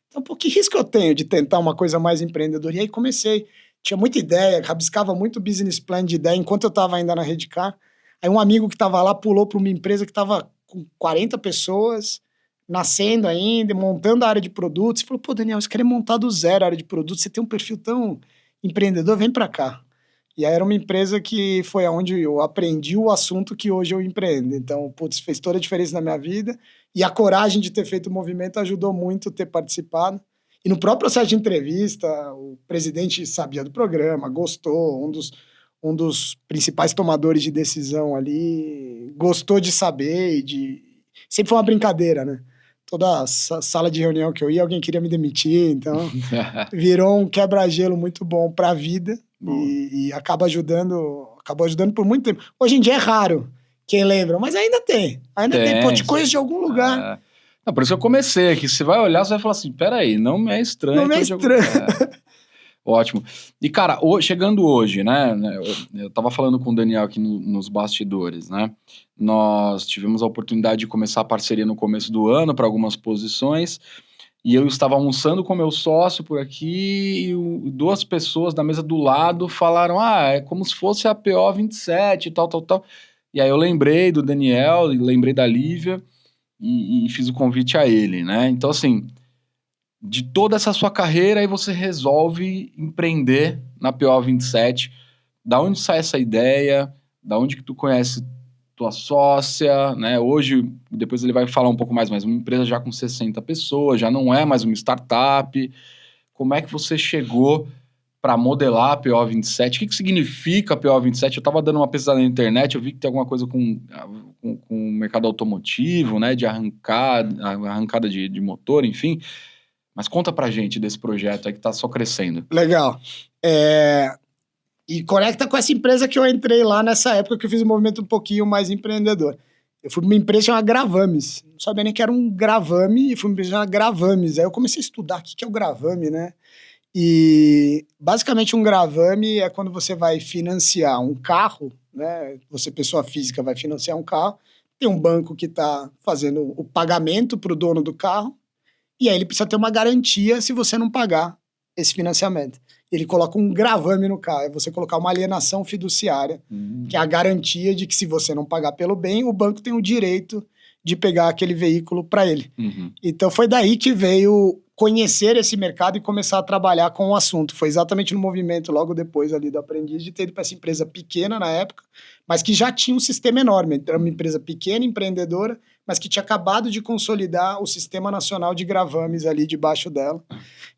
Então, pô, que risco eu tenho de tentar uma coisa mais empreendedora? E aí comecei, tinha muita ideia, rabiscava muito business plan de ideia enquanto eu estava ainda na Redcar. Aí um amigo que estava lá pulou para uma empresa que estava com 40 pessoas, nascendo ainda, montando a área de produtos, e falou, pô, Daniel, você quer montar do zero a área de produtos, você tem um perfil tão empreendedor, vem pra cá. E aí era uma empresa que foi onde eu aprendi o assunto que hoje eu empreendo. Então, putz, fez toda a diferença na minha vida, e a coragem de ter feito o movimento ajudou muito ter participado. E no próprio processo de entrevista, o presidente sabia do programa, gostou, um dos principais tomadores de decisão ali, gostou de saber sempre foi uma brincadeira, né? Toda sala de reunião que eu ia, alguém queria me demitir, então virou um quebra-gelo muito bom para a vida e acabou ajudando por muito tempo. Hoje em dia é raro quem lembra, mas ainda tem. Pô, te conheço de algum lugar. Não, por isso que eu comecei aqui. Você vai olhar, você vai falar assim, peraí, não me é estranho. Não me é estranho. Ótimo. E, cara, chegando hoje, né? Eu tava falando com o Daniel aqui nos bastidores, né? Nós tivemos a oportunidade de começar a parceria no começo do ano para algumas posições. E eu estava almoçando com meu sócio por aqui e duas pessoas da mesa do lado falaram, é como se fosse a PO 27 e tal. E aí eu lembrei do Daniel, lembrei da Lívia e fiz o convite a ele, né? Então, assim, de toda essa sua carreira, aí você resolve empreender na PO 27. Da onde sai essa ideia? Da onde que tu conhece tua sócia, né? Hoje, depois ele vai falar um pouco mais, mas uma empresa já com 60 pessoas, já não é mais uma startup. Como é que você chegou para modelar a PO 27. O que significa a PO 27? Eu estava dando uma pesquisada na internet, eu vi que tem alguma coisa com o mercado automotivo, né, de arrancada de motor, enfim. Mas conta pra gente desse projeto aí que tá só crescendo. Legal. E conecta com essa empresa que eu entrei lá nessa época que eu fiz um movimento um pouquinho mais empreendedor. Eu fui pra uma empresa chamada Gravames. Não sabia nem que era um gravame, e fui pra uma empresa chamada Gravames. Aí eu comecei a estudar o que é o gravame, né? E basicamente um gravame é quando você vai financiar um carro, né? Você, pessoa física, vai financiar um carro, tem um banco que está fazendo o pagamento para o dono do carro, e aí ele precisa ter uma garantia se você não pagar esse financiamento. Ele coloca um gravame no carro, é você colocar uma alienação fiduciária, que é a garantia de que se você não pagar pelo bem, o banco tem o direito de pegar aquele veículo para ele. Então foi daí que veio conhecer esse mercado e começar a trabalhar com o assunto. Foi exatamente no movimento, logo depois ali do aprendiz, de ter ido para essa empresa pequena na época, mas que já tinha um sistema enorme. Era uma empresa pequena, empreendedora, mas que tinha acabado de consolidar o Sistema Nacional de Gravames ali debaixo dela.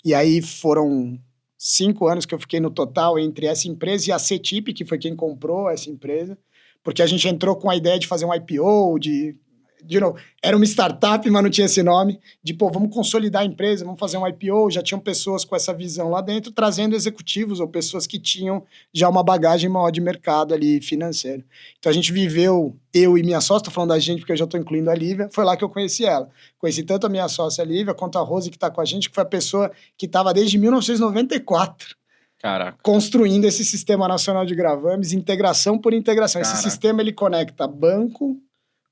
E aí foram 5 anos que eu fiquei no total entre essa empresa e a CETIP, que foi quem comprou essa empresa, porque a gente entrou com a ideia de fazer um IPO, de novo, era uma startup, mas não tinha esse nome, vamos consolidar a empresa, vamos fazer um IPO, já tinham pessoas com essa visão lá dentro, trazendo executivos ou pessoas que tinham já uma bagagem maior de mercado ali financeiro. Então a gente viveu, eu e minha sócia, estou falando da gente porque eu já estou incluindo a Lívia, foi lá que eu conheci ela. Conheci tanto a minha sócia, a Lívia, quanto a Rose, que está com a gente, que foi a pessoa que estava desde 1994 Caraca. Construindo esse Sistema Nacional de Gravames, integração por integração. Caraca. Esse sistema, ele conecta banco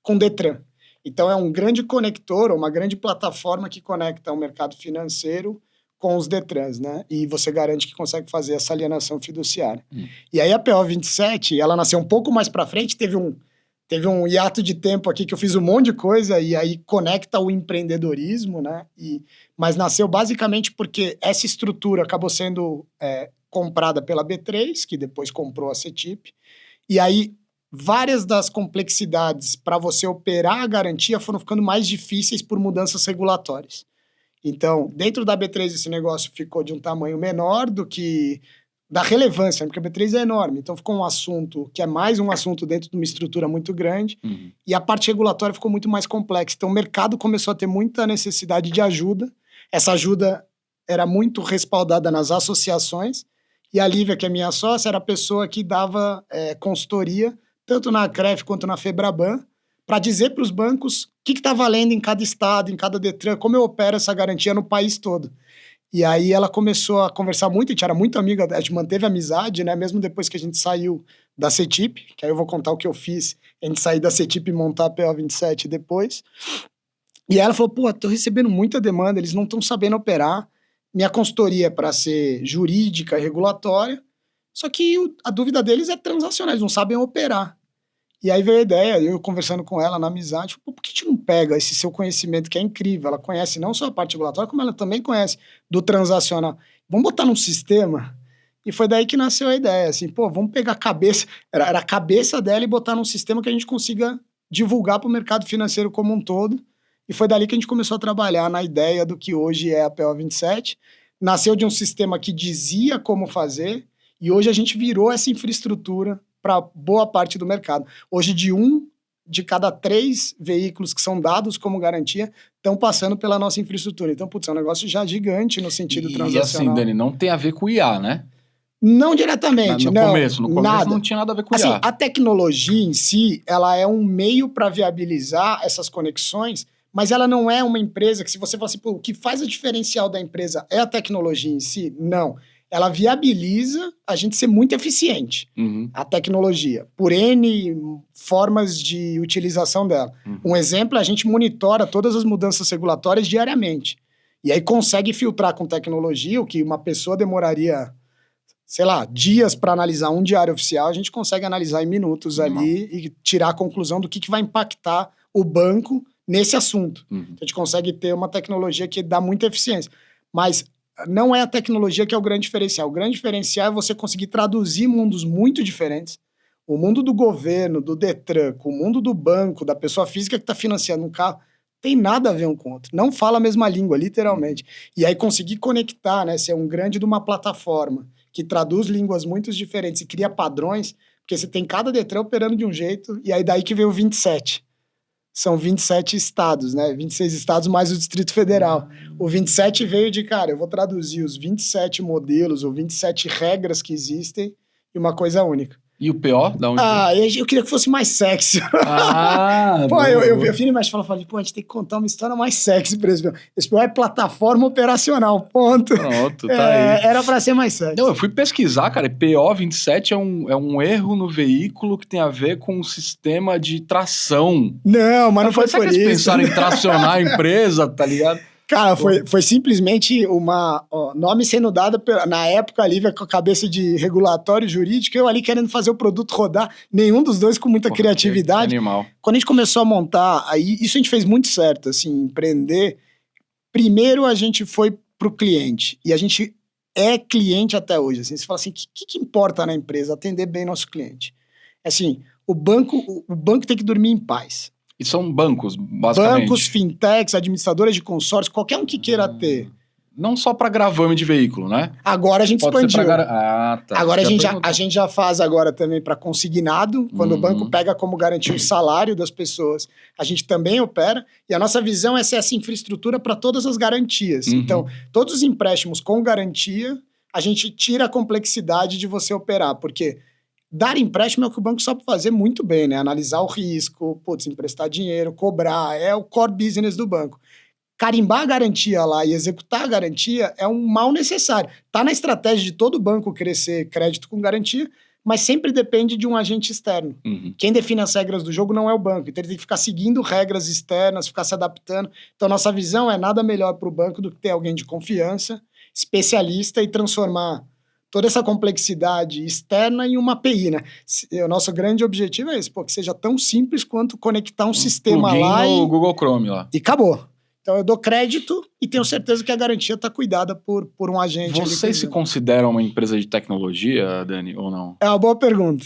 com Detran. Então, é um grande conector, uma grande plataforma que conecta o mercado financeiro com os Detrans, né? E você garante que consegue fazer essa alienação fiduciária. E aí, a PO 27, ela nasceu um pouco mais para frente, teve um hiato de tempo aqui que eu fiz um monte de coisa, e aí conecta o empreendedorismo, né? Mas nasceu basicamente porque essa estrutura acabou sendo comprada pela B3, que depois comprou a CETIP, e aí várias das complexidades para você operar a garantia foram ficando mais difíceis por mudanças regulatórias. Então, dentro da B3, esse negócio ficou de um tamanho menor do que da relevância, porque a B3 é enorme. Então, ficou um assunto que é mais um assunto dentro de uma estrutura muito grande, e a parte regulatória ficou muito mais complexa. Então, o mercado começou a ter muita necessidade de ajuda. Essa ajuda era muito respaldada nas associações, e a Lívia, que é minha sócia, era a pessoa que dava consultoria tanto na CREF quanto na FEBRABAN, para dizer para os bancos o que está valendo em cada estado, em cada Detran, como eu opero essa garantia no país todo. E aí ela começou a conversar muito, a gente era muito amiga, a gente manteve amizade, né? Mesmo depois que a gente saiu da CETIP, que aí eu vou contar o que eu fiz, a gente sair da CETIP e montar a PO 27 depois. E aí ela falou, tô recebendo muita demanda, eles não estão sabendo operar, minha consultoria é para ser jurídica e regulatória, só que a dúvida deles é transacional, eles não sabem operar. E aí veio a ideia, eu conversando com ela na amizade, por que a gente não pega esse seu conhecimento, que é incrível, ela conhece não só a parte regulatória, como ela também conhece do transacional. Vamos botar num sistema? E foi daí que nasceu a ideia, assim, vamos pegar a cabeça, era a cabeça dela e botar num sistema que a gente consiga divulgar para o mercado financeiro como um todo. E foi dali que a gente começou a trabalhar na ideia do que hoje é a PO 27. Nasceu de um sistema que dizia como fazer, e hoje a gente virou essa infraestrutura para boa parte do mercado. Hoje, de cada 3 veículos que são dados como garantia estão passando pela nossa infraestrutura. Então, é um negócio já gigante no sentido transacional. E assim, Dani, não tem a ver com o IA, né? Não diretamente, no começo não tinha nada a ver com o IA. Assim, a tecnologia em si, ela é um meio para viabilizar essas conexões, mas ela não é uma empresa que, se você fala assim, o que faz o diferencial da empresa é a tecnologia em si? Não. Ela viabiliza a gente ser muito eficiente, a tecnologia, por N formas de utilização dela. Um exemplo, a gente monitora todas as mudanças regulatórias diariamente. E aí consegue filtrar com tecnologia, o que uma pessoa demoraria, sei lá, dias para analisar um diário oficial, a gente consegue analisar em minutos ali e tirar a conclusão do que vai impactar o banco nesse assunto. Então, a gente consegue ter uma tecnologia que dá muita eficiência. Mas não é a tecnologia que é o grande diferencial. O grande diferencial é você conseguir traduzir mundos muito diferentes. O mundo do governo, do Detran, com o mundo do banco, da pessoa física que está financiando um carro, tem nada a ver um com o outro. Não fala a mesma língua, literalmente. E aí conseguir conectar, né? Ser um grande de uma plataforma que traduz línguas muito diferentes e cria padrões, porque você tem cada Detran operando de um jeito, e aí daí que veio o 27. São 27 estados, né? 26 estados mais o Distrito Federal. O 27 veio de, cara, eu vou traduzir os 27 modelos ou 27 regras que existem em uma coisa única. E o PO? Da onde Eu queria que fosse mais sexy. Pô, eu vi e falei, pô, a gente tem que contar uma história mais sexy pra esse PO. Esse PO é plataforma operacional, ponto. Pronto, tá aí. Era pra ser mais sexy. Não, eu fui pesquisar, cara, PO 27 é um erro no veículo que tem a ver com o sistema de tração. Não, mas não foi por isso. Eles pensaram em tracionar a empresa, tá ligado? Cara, foi simplesmente nome sendo dado, na época ali, com a cabeça de regulatório jurídico, eu ali querendo fazer o produto rodar, nenhum dos dois com muita criatividade. Animal. Quando a gente começou a montar, aí isso a gente fez muito certo, assim, empreender. Primeiro a gente foi pro cliente, e a gente é cliente até hoje, assim, você fala assim, o que importa na empresa? Atender bem nosso cliente. Assim, o banco tem que dormir em paz. E são bancos, basicamente. Bancos, fintechs, administradoras de consórcio, qualquer um que queira ter. Não só para gravame de veículo, né? Agora a gente Pode expandiu. Tá. Agora a gente já faz agora também para consignado, quando o banco pega como garantia o salário das pessoas, a gente também opera, e a nossa visão é ser essa infraestrutura para todas as garantias. Então, todos os empréstimos com garantia, a gente tira a complexidade de você operar, porque dar empréstimo é o que o banco sabe fazer muito bem, né? Analisar o risco, emprestar dinheiro, cobrar, é o core business do banco. Carimbar a garantia lá e executar a garantia é um mal necessário. Tá na estratégia de todo banco crescer crédito com garantia, mas sempre depende de um agente externo. Quem define as regras do jogo não é o banco, então ele tem que ficar seguindo regras externas, ficar se adaptando. Então nossa visão é nada melhor para o banco do que ter alguém de confiança, especialista e transformar toda essa complexidade externa em uma API, né? O nosso grande objetivo é esse, que seja tão simples quanto conectar um sistema lá no Google Chrome lá. E acabou. Então eu dou crédito e tenho certeza que a garantia está cuidada por um agente. Vocês se consideram uma empresa de tecnologia, Dani, ou não? É uma boa pergunta.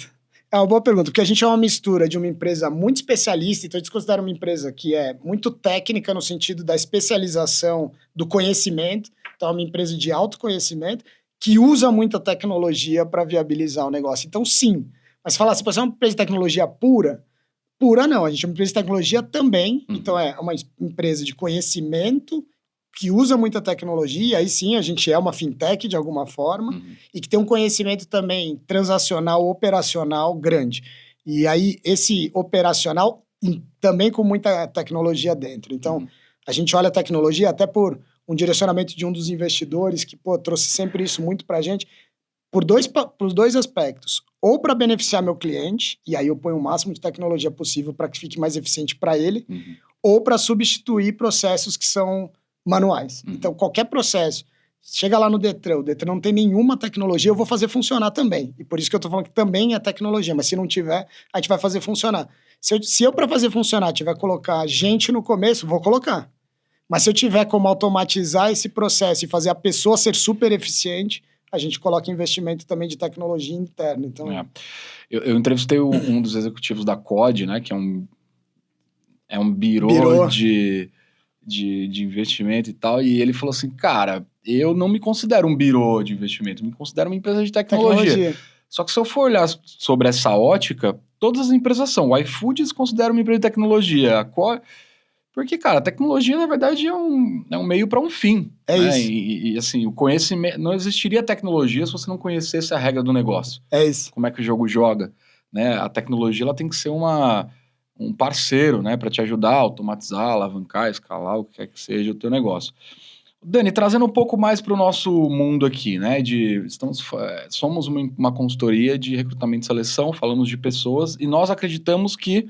Porque a gente é uma mistura de uma empresa muito especialista, então a gente considera uma empresa que é muito técnica no sentido da especialização do conhecimento, então é uma empresa de autoconhecimento, que usa muita tecnologia para viabilizar o negócio. Então, sim. Mas falar, se você é uma empresa de tecnologia pura não. A gente é uma empresa de tecnologia também. Então, é uma empresa de conhecimento que usa muita tecnologia. Aí, sim, a gente é uma fintech, de alguma forma, e que tem um conhecimento também transacional, operacional grande. E aí, esse operacional também com muita tecnologia dentro. Então, a gente olha a tecnologia até por um direcionamento de um dos investidores que, trouxe sempre isso muito pra gente, por dois aspectos. Ou para beneficiar meu cliente, e aí eu ponho o máximo de tecnologia possível para que fique mais eficiente para ele, ou para substituir processos que são manuais. Então, qualquer processo, chega lá no Detran, o Detran não tem nenhuma tecnologia, eu vou fazer funcionar também. E por isso que eu tô falando que também é tecnologia, mas se não tiver, a gente vai fazer funcionar. Se eu para fazer funcionar, tiver que colocar gente no começo, vou colocar. Mas se eu tiver como automatizar esse processo e fazer a pessoa ser super eficiente, a gente coloca investimento também de tecnologia interna. Então... Eu entrevistei um dos executivos da COD, né, que é um birô. De investimento e tal, e ele falou assim, cara, eu não me considero um birô de investimento, eu me considero uma empresa de tecnologia. Só que se eu for olhar sobre essa ótica, todas as empresas são. O iFood se considera uma empresa de tecnologia, a COD... Porque, cara, a tecnologia, na verdade, é um meio para um fim. É né? isso. E, assim, o conhecimento... Não existiria tecnologia se você não conhecesse a regra do negócio. É isso. Como é que o jogo joga. Né? A tecnologia, ela tem que ser um parceiro, né? Para te ajudar a automatizar, alavancar, escalar, o que quer que seja o teu negócio. Dani, trazendo um pouco mais para o nosso mundo aqui, né? Somos uma consultoria de recrutamento e seleção, falamos de pessoas, e nós acreditamos que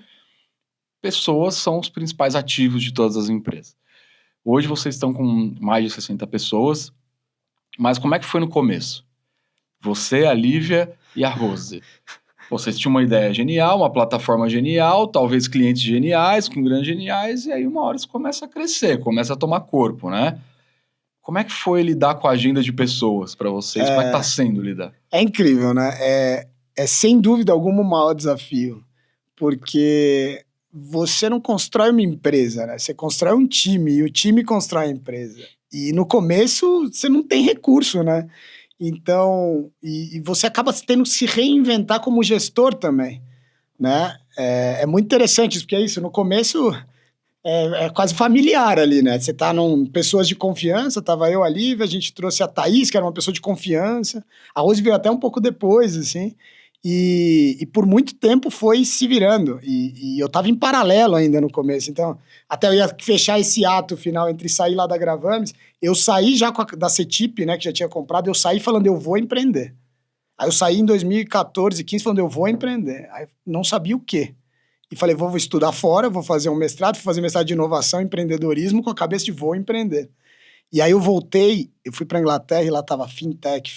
pessoas são os principais ativos de todas as empresas. Hoje vocês estão com mais de 60 pessoas, mas como é que foi no começo? Você, a Lívia e a Rose. Vocês tinham uma ideia genial, uma plataforma genial, talvez clientes geniais, com grandes geniais, e aí uma hora isso começa a crescer, começa a tomar corpo, né? Como é que foi lidar com a agenda de pessoas para vocês? Como é que tá sendo lidar? É incrível, né? É sem dúvida alguma o maior desafio, porque você não constrói uma empresa, né? Você constrói um time, e o time constrói a empresa. E no começo, você não tem recurso, né? Então, e você acaba tendo que se reinventar como gestor também, né? É muito interessante isso, porque é isso, no começo é quase familiar ali, né? Você tá pessoas de confiança, tava eu, a Lívia, a gente trouxe a Thaís, que era uma pessoa de confiança, a Rose veio até um pouco depois, assim, e por muito tempo foi se virando, e eu tava em paralelo ainda no começo, então, até eu ia fechar esse ato final entre sair lá da Gravames, eu saí já da CETIP, né, que já tinha comprado, eu saí falando, eu vou empreender. Aí eu saí em 2014, 15, falando, eu vou empreender. Aí não sabia o quê. E falei, vou estudar fora, vou fazer um mestrado, vou fazer mestrado de inovação e empreendedorismo com a cabeça de vou empreender. E aí eu voltei, eu fui pra Inglaterra e lá tava fintech.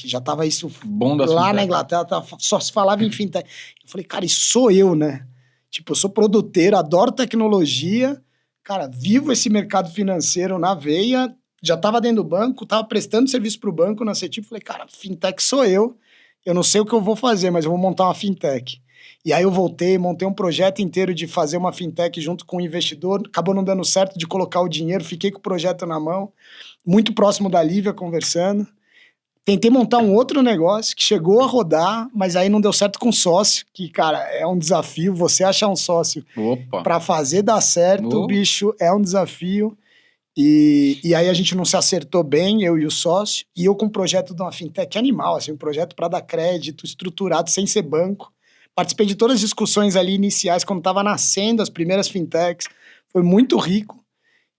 Já tava isso Bom das lá fintech. na Inglaterra, só se falava em fintech. Eu falei, cara, isso sou eu, né? Tipo, eu sou produtor, adoro tecnologia, cara, vivo esse mercado financeiro na veia, já tava dentro do banco, tava prestando serviço pro banco na CETIP, falei, cara, fintech sou eu não sei o que eu vou fazer, mas eu vou montar uma fintech. E aí eu voltei, montei um projeto inteiro de fazer uma fintech junto com um investidor, acabou não dando certo de colocar o dinheiro, fiquei com o projeto na mão, muito próximo da Lívia conversando. Tentei montar um outro negócio que chegou a rodar, mas aí não deu certo com sócio, que, cara, é um desafio. Você achar um sócio para fazer dar certo, bicho, é um desafio. E aí a gente não se acertou bem, eu e o sócio, e eu com um projeto de uma fintech animal, assim, um projeto para dar crédito, estruturado, sem ser banco. Participei de todas as discussões ali iniciais, quando estava nascendo as primeiras fintechs, foi muito rico.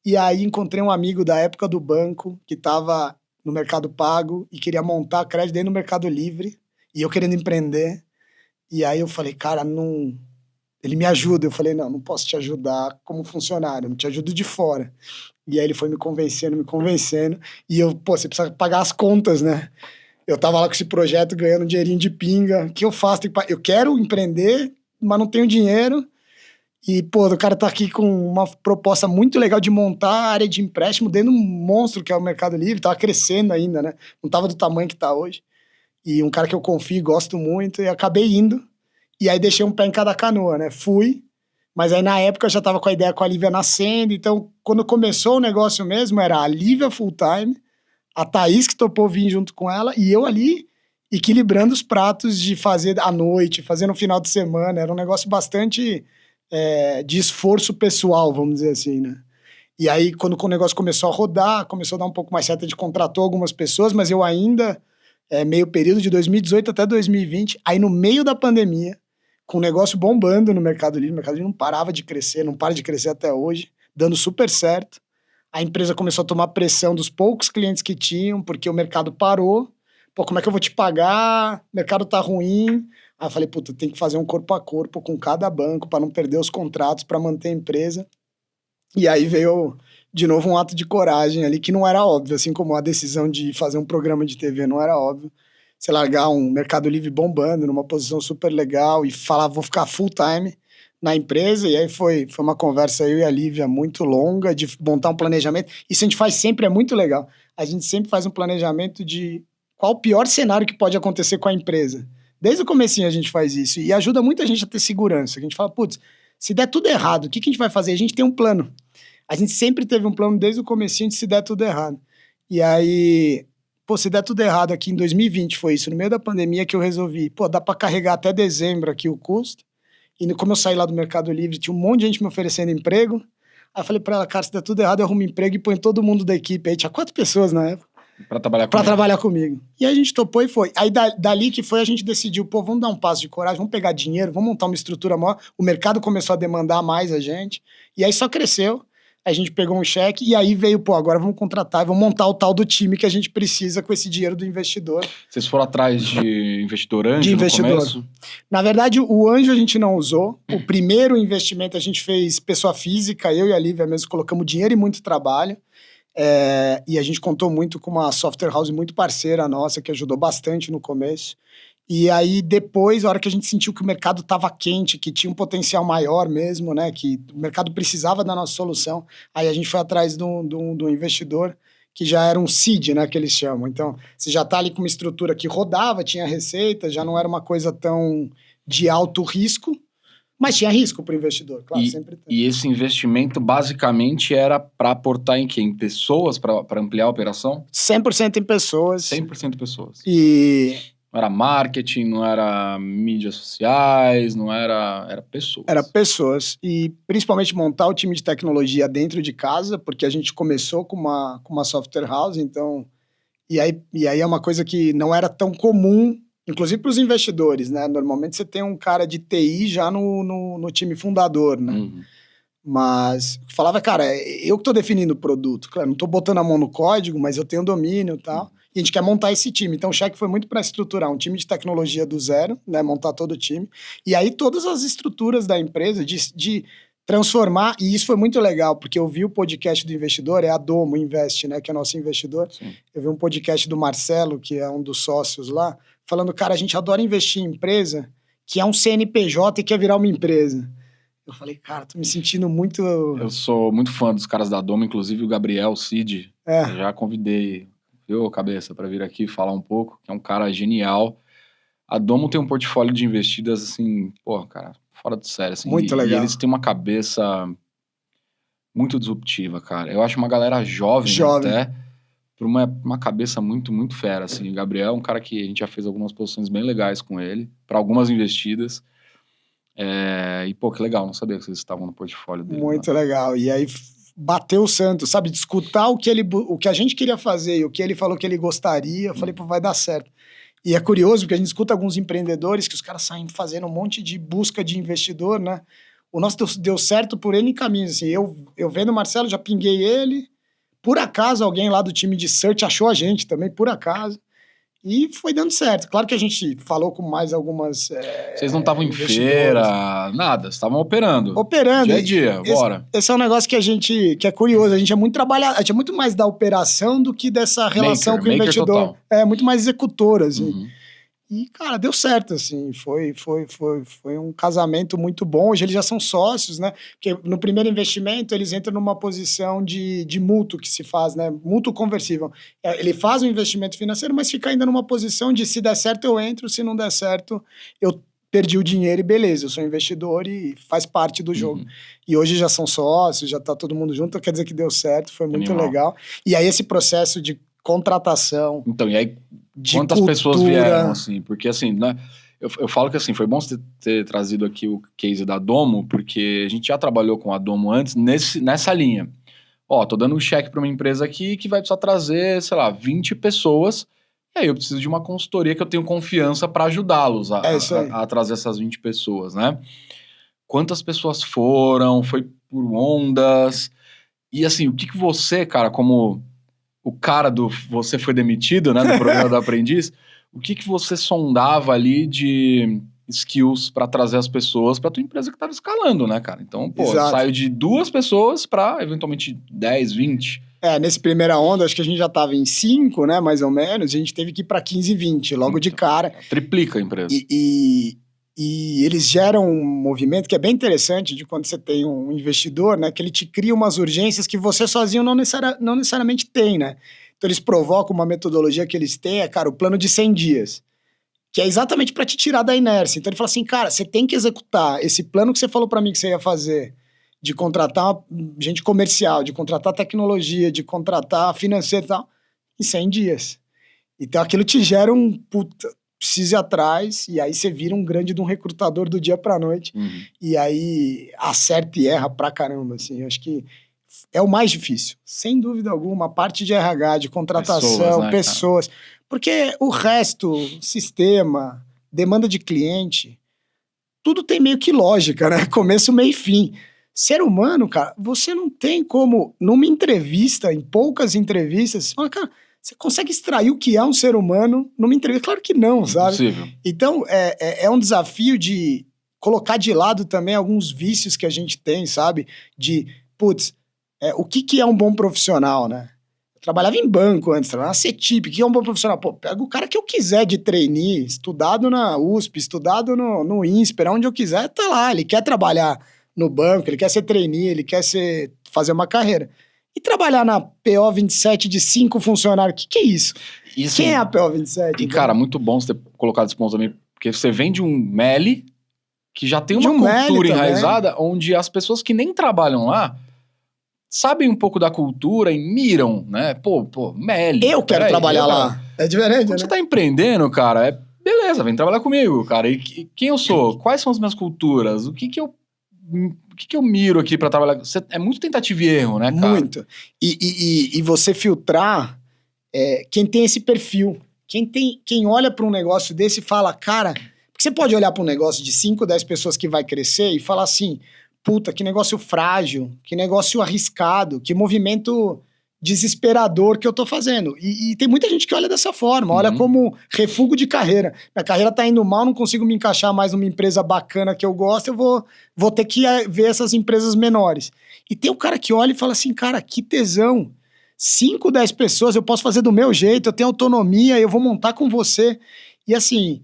E aí encontrei um amigo da época do banco, que estava no Mercado Pago e queria montar crédito dentro do Mercado Livre, e eu querendo empreender. E aí eu falei, cara, não... Ele me ajuda. Eu falei, não posso te ajudar como funcionário, eu não te ajudo de fora. E aí ele foi me convencendo, e eu, você precisa pagar as contas, né? Eu tava lá com esse projeto, ganhando um dinheirinho de pinga, o que eu faço? Eu quero empreender, mas não tenho dinheiro, e, pô, o cara tá aqui com uma proposta muito legal de montar a área de empréstimo dentro de um monstro que é o Mercado Livre, tava crescendo ainda, né? Não tava do tamanho que tá hoje. E um cara que eu confio e gosto muito, e acabei indo, e aí deixei um pé em cada canoa, né? Fui, mas aí na época eu já tava com a ideia com a Lívia nascendo, então quando começou o negócio mesmo, era a Lívia full time, a Thaís que topou vir junto com ela, e eu ali equilibrando os pratos de fazer à noite, fazer no final de semana, era um negócio bastante de esforço pessoal, vamos dizer assim, né? E aí quando o negócio começou a rodar, começou a dar um pouco mais certo, a gente contratou algumas pessoas, mas eu ainda, meio período de 2018 até 2020, aí no meio da pandemia, com o negócio bombando no Mercado Livre, o Mercado Livre não parava de crescer, não para de crescer até hoje, dando super certo. A empresa começou a tomar pressão dos poucos clientes que tinham, porque o mercado parou. Pô, como é que eu vou te pagar? O mercado tá ruim. Aí eu falei, puta, tem que fazer um corpo a corpo com cada banco para não perder os contratos, para manter a empresa. E aí veio, de novo, um ato de coragem ali, que não era óbvio, assim como a decisão de fazer um programa de TV não era óbvio. Você largar um Mercado Livre bombando, numa posição super legal, e falar, vou ficar full time na empresa, e aí foi uma conversa, eu e a Lívia, muito longa, de montar um planejamento. Isso a gente faz sempre, é muito legal. A gente sempre faz um planejamento de qual o pior cenário que pode acontecer com a empresa. Desde o comecinho a gente faz isso, e ajuda muita gente a ter segurança. A gente fala, putz, se der tudo errado, o que a gente vai fazer? A gente tem um plano. A gente sempre teve um plano desde o comecinho de se der tudo errado. E aí, pô, se der tudo errado aqui em 2020, foi isso, no meio da pandemia que eu resolvi, pô, dá para carregar até dezembro aqui o custo. E como eu saí lá do Mercado Livre, tinha um monte de gente me oferecendo emprego. Aí eu falei pra ela, cara, se der tudo errado, eu arrumo emprego e põe todo mundo da equipe. Aí tinha 4 pessoas na época. Pra trabalhar comigo. E aí a gente topou e foi. Aí dali que foi, a gente decidiu, pô, vamos dar um passo de coragem, vamos pegar dinheiro, vamos montar uma estrutura maior. O mercado começou a demandar mais a gente. E aí só cresceu. A gente pegou um cheque e aí veio, pô, agora vamos contratar, vamos montar o tal do time que a gente precisa com esse dinheiro do investidor. Vocês foram atrás de investidor anjo de investidor. No começo? Na verdade, o anjo a gente não usou. O primeiro investimento a gente fez pessoa física, eu e a Lívia mesmo colocamos dinheiro e muito trabalho. E a gente contou muito com uma software house muito parceira nossa, que ajudou bastante no começo. E aí, depois, a hora que a gente sentiu que o mercado estava quente, que tinha um potencial maior mesmo, né? Que o mercado precisava da nossa solução, aí a gente foi atrás do investidor, que já era um seed, né? Que eles chamam. Então, você já está ali com uma estrutura que rodava, tinha receita, já não era uma coisa tão de alto risco, Mas tinha risco para o investidor, claro, sempre tem. E esse investimento basicamente era para aportar em quê? Em pessoas, para ampliar a operação? 100% em pessoas. 100% pessoas. E... Não era marketing, não era mídias sociais, não era... Era pessoas. Era pessoas. E principalmente montar o time de tecnologia dentro de casa, porque a gente começou com uma software house, então... E aí é uma coisa que não era tão comum, inclusive para os investidores, né? Normalmente você tem um cara de TI já no time fundador, né? Uhum. Mas falava, cara, eu que tô definindo o produto. Claro, não tô botando a mão no código, mas eu tenho domínio e tal. E a gente quer montar esse time. Então o cheque foi muito para estruturar um time de tecnologia do zero, né? Montar todo o time. E aí todas as estruturas da empresa de transformar, e isso foi muito legal, porque eu vi o podcast do investidor, é a Domo Invest, né, que é nosso investidor. Sim. Eu vi um podcast do Marcelo, que é um dos sócios lá, falando, cara, a gente adora investir em empresa que é um CNPJ e quer virar uma empresa. Eu falei, cara, tô me sentindo muito... Eu sou muito fã dos caras da Domo, inclusive o Gabriel, o Cid. Eu já convidei, viu, cabeça, para vir aqui falar um pouco, que é um cara genial. A Domo tem um portfólio de investidas, assim, pô, cara, fora de série, assim. Muito legal. E eles têm uma cabeça muito disruptiva, cara. Eu acho uma galera jovem. Até, por uma cabeça muito, muito fera, assim. O Gabriel é um cara que a gente já fez algumas posições bem legais com ele, para algumas investidas. E, pô, que legal, não sabia que vocês estavam no portfólio dele. Muito legal. E aí bateu o santo, sabe? De escutar o que a gente queria fazer e o que ele falou que ele gostaria. Eu falei, pô, vai dar certo. E é curioso, porque a gente escuta alguns empreendedores que os caras saem fazendo um monte de busca de investidor, né? O nosso deu certo por N caminhos, assim. Eu vendo o Marcelo, já pinguei ele. Por acaso, alguém lá do time de search achou a gente também, por acaso. E foi dando certo. Claro que a gente falou com mais algumas... Vocês não estavam em feira, nada. Vocês estavam operando. Operando. Dia a dia, bora. Esse é um negócio que é curioso. A gente é muito trabalhado. A gente é muito mais da operação do que dessa relação com o investidor. Total. É muito mais executor, assim. Uhum. E, cara, deu certo, assim. Foi um casamento muito bom. Hoje eles já são sócios, né? Porque no primeiro investimento eles entram numa posição de mútuo que se faz, né? Mútuo conversível. Ele faz um investimento financeiro, mas fica ainda numa posição de se der certo eu entro, se não der certo eu perdi o dinheiro e beleza, eu sou investidor e faz parte do jogo. E hoje já são sócios, já tá todo mundo junto, quer dizer que deu certo, foi muito legal. E aí esse processo de contratação... Então, e aí quantas pessoas vieram, assim? Porque, assim, né, eu falo que, assim, foi bom você ter trazido aqui o case da Domo, porque a gente já trabalhou com a Domo antes nessa linha. Ó, tô dando um cheque para uma empresa aqui que vai precisar trazer, sei lá, 20 pessoas, e aí eu preciso de uma consultoria que eu tenho confiança para ajudá-los a trazer essas 20 pessoas, né? Quantas pessoas foram? Foi por ondas? E, assim, o que você, cara, como... o cara do Você Foi Demitido, né, do programa do Aprendiz, o que você sondava ali de skills para trazer as pessoas para tua empresa que estava escalando, né, cara? Então, pô, saiu de 2 pessoas para, eventualmente, 10, 20. Nesse primeira onda, acho que a gente já estava em 5, né, mais ou menos, a gente teve que ir para 15, 20, logo de cara. Triplica a empresa. E eles geram um movimento que é bem interessante de quando você tem um investidor, né? Que ele te cria umas urgências que você sozinho não necessariamente tem, né? Então eles provocam uma metodologia que eles têm, cara, o plano de 100 dias. Que é exatamente para te tirar da inércia. Então ele fala assim, cara, você tem que executar esse plano que você falou para mim que você ia fazer, de contratar gente comercial, de contratar tecnologia, de contratar financeiro e tal, em 100 dias. Então aquilo te gera um precisa ir atrás, e aí você vira um grande de um recrutador do dia pra noite, e aí acerta e erra pra caramba, assim, eu acho que é o mais difícil, sem dúvida alguma, a parte de RH, de contratação, pessoas, porque o resto, sistema, demanda de cliente, tudo tem meio que lógica, né, começo, meio e fim. Ser humano, cara, você não tem como, numa entrevista, em poucas entrevistas, você fala, cara, você consegue extrair o que é um ser humano numa entrevista? Claro que não, sabe? Impossível. Então, é um desafio de colocar de lado também alguns vícios que a gente tem, sabe? De, o que é um bom profissional, né? Eu trabalhava em banco antes, trabalhava na CETIP, o que é um bom profissional? Pô, pega o cara que eu quiser de trainee, estudado na USP, estudado no INSPER, onde eu quiser, tá lá. Ele quer trabalhar no banco, ele quer ser trainee, ele quer fazer uma carreira. E trabalhar na PO 27 de 5 funcionários, o que é isso? Quem é a PO 27? E, cara, muito bom você ter colocado esse ponto também, porque você vende um MELI que já tem De uma um Meli cultura também. enraizada, onde as pessoas que nem trabalham lá sabem um pouco da cultura e miram, né? Pô, Meli. Eu quero trabalhar lá. É diferente, Quando né? você tá empreendendo, cara, beleza, vem trabalhar comigo, cara. E quem eu sou? Quais são as minhas culturas? O que que eu miro aqui pra trabalhar? É muito tentativa e erro, né, cara? Muito. E você filtrar quem tem esse perfil. Quem olha para um negócio desse e fala, cara... Porque você pode olhar para um negócio de 5, 10 pessoas que vai crescer e falar assim, puta, que negócio frágil, que negócio arriscado, que movimento desesperador que eu tô fazendo. E tem muita gente que olha dessa forma, olha como refúgio de carreira. Minha carreira tá indo mal, não consigo me encaixar mais numa empresa bacana que eu gosto, eu vou ter que ver essas empresas menores. E tem o cara que olha e fala assim, cara, que tesão. 5, 10 pessoas, eu posso fazer do meu jeito, eu tenho autonomia, eu vou montar com você. E assim,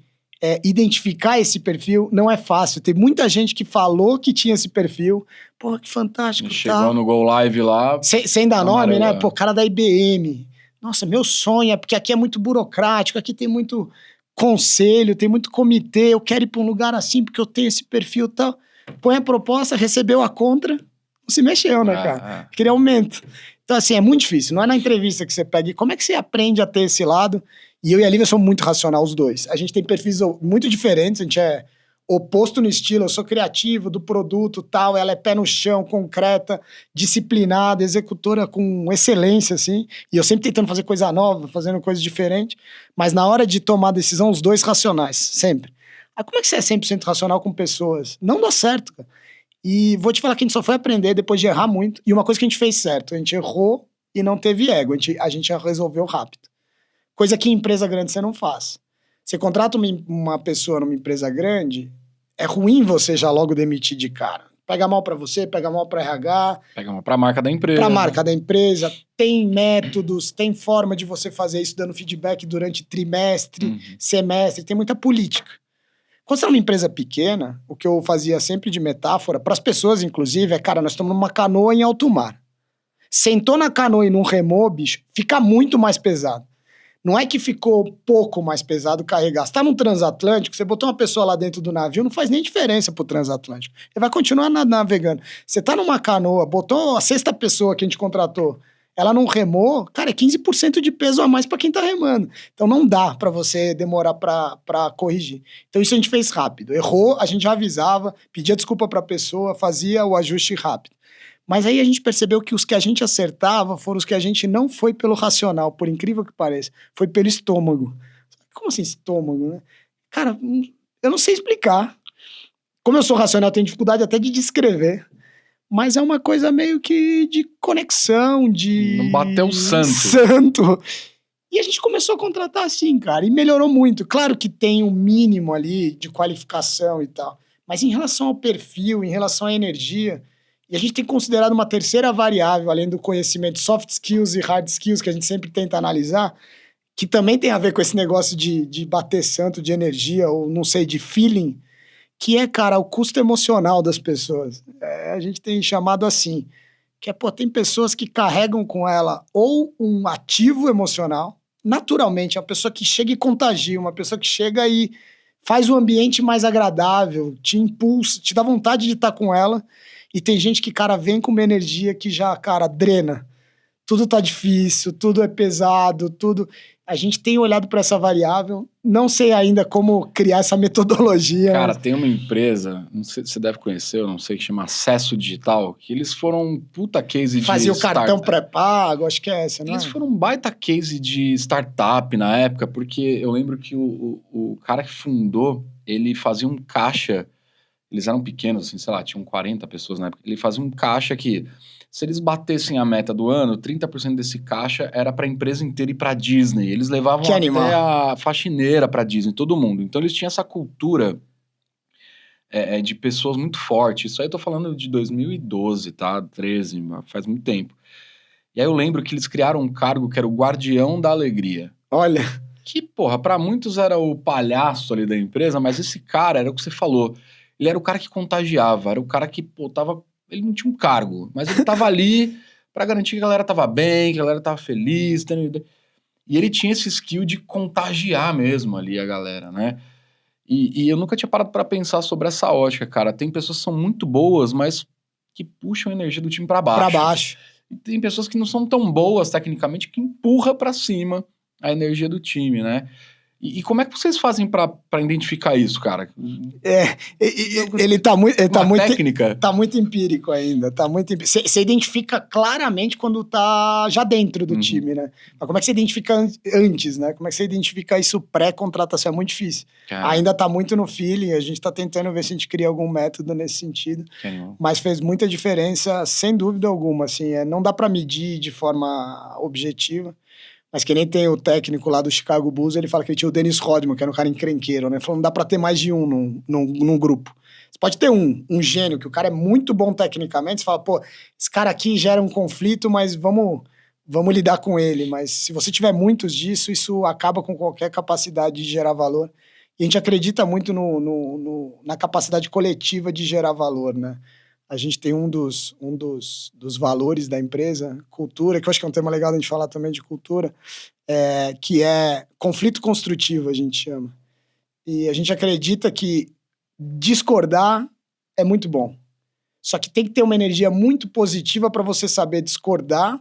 identificar esse perfil não é fácil. Tem muita gente que falou que tinha esse perfil. Pô, que fantástico. Chegou no Go Live lá. Sem dar nome, né? Pô, cara da IBM. Nossa, meu sonho é porque aqui é muito burocrático, aqui tem muito conselho, tem muito comitê, eu quero ir para um lugar assim porque eu tenho esse perfil e tal. Põe a proposta, recebeu a contra, não se mexeu, né, cara? Queria aumento. Então, assim, é muito difícil. Não é na entrevista que você pega. E como é que você aprende a ter esse lado? E eu e a Lívia somos muito racional, os dois. A gente tem perfis muito diferentes, a gente é oposto no estilo. Eu sou criativo, do produto tal, ela é pé no chão, concreta, disciplinada, executora com excelência, assim. E eu sempre tentando fazer coisa nova, fazendo coisa diferente. Mas na hora de tomar decisão, os dois racionais, sempre. Aí como é que você é 100% racional com pessoas? Não dá certo, cara. E vou te falar que a gente só foi aprender depois de errar muito. E uma coisa que a gente fez certo, a gente errou e não teve ego. A gente já resolveu rápido. Coisa que em empresa grande você não faz. Você contrata uma pessoa numa empresa grande, é ruim você já logo demitir de cara. Pega mal pra você, pega mal pra RH. Pega mal pra marca da empresa. Pra marca da empresa. Tem métodos, tem forma de você fazer isso dando feedback durante trimestre, semestre. Tem muita política. Quando você é uma empresa pequena, o que eu fazia sempre de metáfora, para as pessoas, inclusive, cara, nós estamos numa canoa em alto mar. Sentou na canoa e não remou, bicho, fica muito mais pesado. Não é que ficou pouco mais pesado carregar. Você tá num transatlântico, você botou uma pessoa lá dentro do navio, não faz nem diferença pro transatlântico. Ele vai continuar navegando. Você tá numa canoa, botou a 6ª pessoa que a gente contratou, ela não remou, cara, é 15% de peso a mais para quem tá remando. Então não dá para você demorar para corrigir. Então isso a gente fez rápido. Errou, a gente já avisava, pedia desculpa para a pessoa, fazia o ajuste rápido. Mas aí a gente percebeu que os que a gente acertava foram os que a gente não foi pelo racional, por incrível que pareça, foi pelo estômago. Como assim estômago, né? Cara, eu não sei explicar. Como eu sou racional, eu tenho dificuldade até de descrever. Mas é uma coisa meio que de conexão, de... Não bateu o santo. E a gente começou a contratar assim, cara, e melhorou muito. Claro que tem um mínimo ali de qualificação e tal, mas em relação ao perfil, em relação à energia, e a gente tem considerado uma terceira variável, além do conhecimento soft skills e hard skills, que a gente sempre tenta analisar, que também tem a ver com esse negócio de bater santo, de energia, ou não sei, de feeling, que é, cara, o custo emocional das pessoas. A gente tem chamado assim, que é, pô, tem pessoas que carregam com ela ou um ativo emocional, naturalmente, é uma pessoa que chega e contagia, uma pessoa que chega e faz o ambiente mais agradável, te impulsa, te dá vontade de estar com ela, e tem gente que, cara, vem com uma energia que já, cara, drena. Tudo tá difícil, tudo é pesado, tudo... A gente tem olhado para essa variável, não sei ainda como criar essa metodologia. Cara, tem uma empresa, não sei se você deve conhecer, eu não sei, que chama Acesso Digital, que eles foram um puta case de... Fazia o cartão pré-pago, acho que é essa, não é? Eles foram um baita case de startup na época, porque eu lembro que o cara que fundou, ele fazia um caixa, eles eram pequenos, assim, sei lá, tinham 40 pessoas na época, ele fazia um caixa que... Se eles batessem a meta do ano, 30% desse caixa era para a empresa inteira ir para Disney. Eles levavam até a faxineira para Disney, todo mundo. Então eles tinham essa cultura de pessoas muito forte. Isso aí eu tô falando de 2012, tá? 13, faz muito tempo. E aí eu lembro que eles criaram um cargo que era o Guardião da Alegria. Olha... Que, porra, para muitos era o palhaço ali da empresa, mas esse cara era o que você falou. Ele era o cara que contagiava, era o cara que, pô, tava... Ele não tinha um cargo, mas ele tava ali pra garantir que a galera tava bem, que a galera tava feliz. E ele tinha esse skill de contagiar mesmo ali a galera, né? E eu nunca tinha parado para pensar sobre essa ótica, cara. Tem pessoas que são muito boas, mas que puxam a energia do time para baixo. Para baixo. E tem pessoas que não são tão boas tecnicamente que empurra para cima a energia do time, né? E como é que vocês fazem para identificar isso, cara? Ele tá muito, técnica? Tá muito empírico ainda. Você identifica claramente quando tá já dentro do time, né? Mas como é que você identifica antes, né? Como é que você identifica isso pré-contratação? É muito difícil. Ainda tá muito no feeling, a gente tá tentando ver se a gente cria algum método nesse sentido. Mas fez muita diferença, sem dúvida alguma, assim. Não dá para medir de forma objetiva. Mas que nem tem o técnico lá do Chicago Bulls, ele fala que ele tinha o Dennis Rodman, que era um cara encrenqueiro, né? Falou, não dá pra ter mais de um num grupo. Você pode ter um gênio, que o cara é muito bom tecnicamente, você fala, pô, esse cara aqui gera um conflito, mas vamos lidar com ele. Mas se você tiver muitos disso, isso acaba com qualquer capacidade de gerar valor. E a gente acredita muito na capacidade coletiva de gerar valor, né? A gente tem um dos valores da empresa, cultura, que eu acho que é um tema legal a gente falar também de cultura, que é conflito construtivo, a gente chama. E a gente acredita que discordar é muito bom. Só que tem que ter uma energia muito positiva para você saber discordar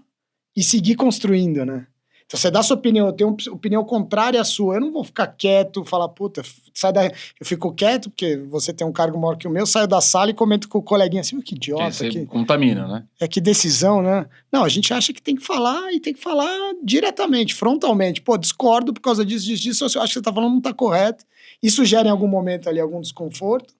e seguir construindo, né? Então você dá sua opinião, eu tenho uma opinião contrária à sua, eu não vou ficar quieto, falar, puta, sai daí. Eu fico quieto, porque você tem um cargo maior que o meu, saio da sala e comento com o coleguinha assim, que idiota. Você contamina, né? Que decisão, né? Não, a gente acha que tem que falar e tem que falar diretamente, frontalmente. Pô, discordo por causa disso, eu acho que você tá falando não tá correto. Isso gera em algum momento ali algum desconforto,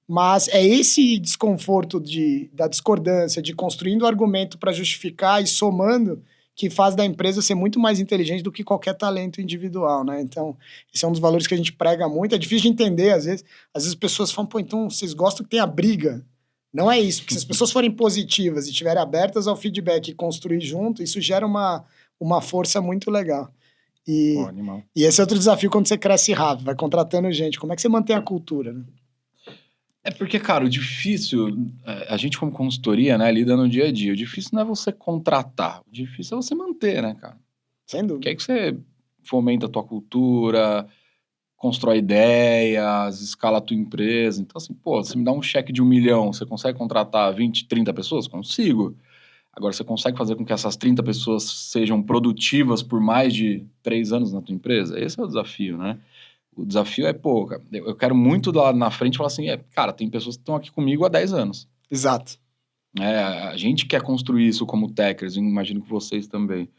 mas é esse desconforto da discordância, de construindo argumento para justificar e somando, que faz da empresa ser muito mais inteligente do que qualquer talento individual, né? Então, esse é um dos valores que a gente prega muito. É difícil de entender, às vezes. Às vezes as pessoas falam, pô, então vocês gostam que tenha briga. Não é isso, porque se as pessoas forem positivas e estiverem abertas ao feedback e construir junto, isso gera uma força muito legal. E esse é outro desafio quando você cresce rápido, vai contratando gente. Como é que você mantém a cultura, né? É porque, cara, o difícil, a gente como consultoria, né, lida no dia a dia, o difícil não é você contratar, o difícil é você manter, né, cara? Sem dúvida. Que aí que você fomenta a tua cultura, constrói ideias, escala a tua empresa. Então, assim, pô, você me dá um cheque de 1 milhão, você consegue contratar 20, 30 pessoas? Consigo. Agora, você consegue fazer com que essas 30 pessoas sejam produtivas por mais de 3 anos na tua empresa? Esse é o desafio, né? O desafio é, pô, eu quero muito lá na frente falar assim, cara, tem pessoas que estão aqui comigo há 10 anos. Exato. A gente quer construir isso como techers, imagino que vocês também.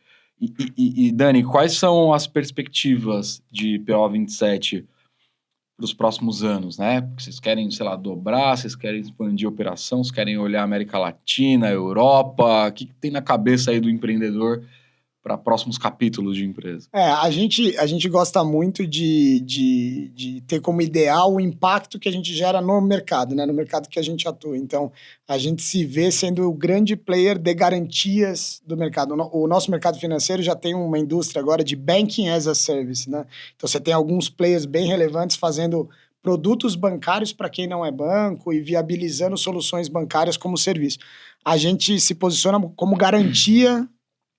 E Dani, quais são as perspectivas de PO27 para os próximos anos, né? Vocês querem, sei lá, dobrar, vocês querem expandir a operação, vocês querem olhar a América Latina, Europa, o que tem na cabeça aí do empreendedor para próximos capítulos de empresa? A gente gosta muito de ter como ideal o impacto que a gente gera no mercado, né? No mercado que a gente atua. Então, a gente se vê sendo o grande player de garantias do mercado. O nosso mercado financeiro já tem uma indústria agora de banking as a service, né? Então, você tem alguns players bem relevantes fazendo produtos bancários para quem não é banco e viabilizando soluções bancárias como serviço. A gente se posiciona como garantia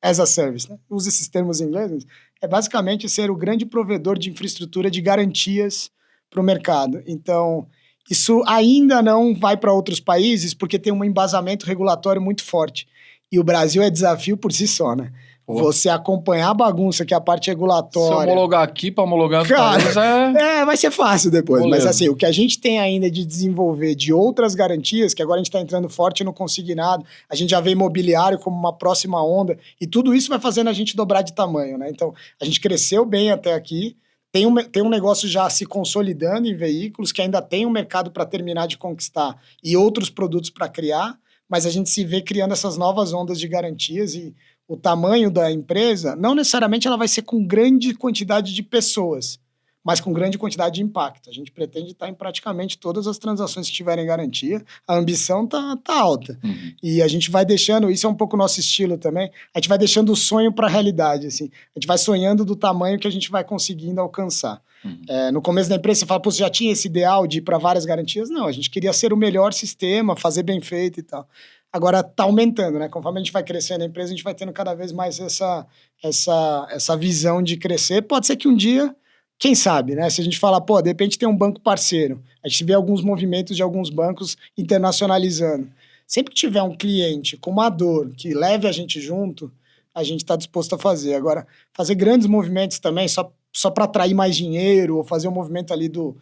as a service, né? Usa esses termos em inglês, mas é basicamente ser o grande provedor de infraestrutura de garantias para o mercado. Então, isso ainda não vai para outros países porque tem um embasamento regulatório muito forte. E o Brasil é desafio por si só, né? Você acompanhar a bagunça que é a parte regulatória... Se homologar aqui para homologar nos países vai ser fácil depois. Mas assim, o que a gente tem ainda de desenvolver de outras garantias, que agora a gente está entrando forte no consignado, a gente já vê imobiliário como uma próxima onda, e tudo isso vai fazendo a gente dobrar de tamanho, né? Então, a gente cresceu bem até aqui, tem um negócio já se consolidando em veículos, que ainda tem um mercado para terminar de conquistar e outros produtos para criar, mas a gente se vê criando essas novas ondas de garantias e o tamanho da empresa, não necessariamente ela vai ser com grande quantidade de pessoas, mas com grande quantidade de impacto. A gente pretende estar em praticamente todas as transações que tiverem garantia. A ambição tá alta. Uhum. E a gente vai deixando, isso é um pouco o nosso estilo também, a gente vai deixando o sonho para a realidade. Assim. A gente vai sonhando do tamanho que a gente vai conseguindo alcançar. Uhum. No começo da empresa, você fala, pô, você já tinha esse ideal de ir para várias garantias? Não, a gente queria ser o melhor sistema, fazer bem feito e tal. Agora está aumentando, né? Conforme a gente vai crescendo a empresa, a gente vai tendo cada vez mais essa visão de crescer. Pode ser que um dia quem sabe, né? Se a gente falar, pô, de repente tem um banco parceiro, a gente vê alguns movimentos de alguns bancos internacionalizando. Sempre que tiver um cliente com uma dor que leve a gente junto, a gente está disposto a fazer. Agora, fazer grandes movimentos também, só para atrair mais dinheiro, ou fazer um movimento ali do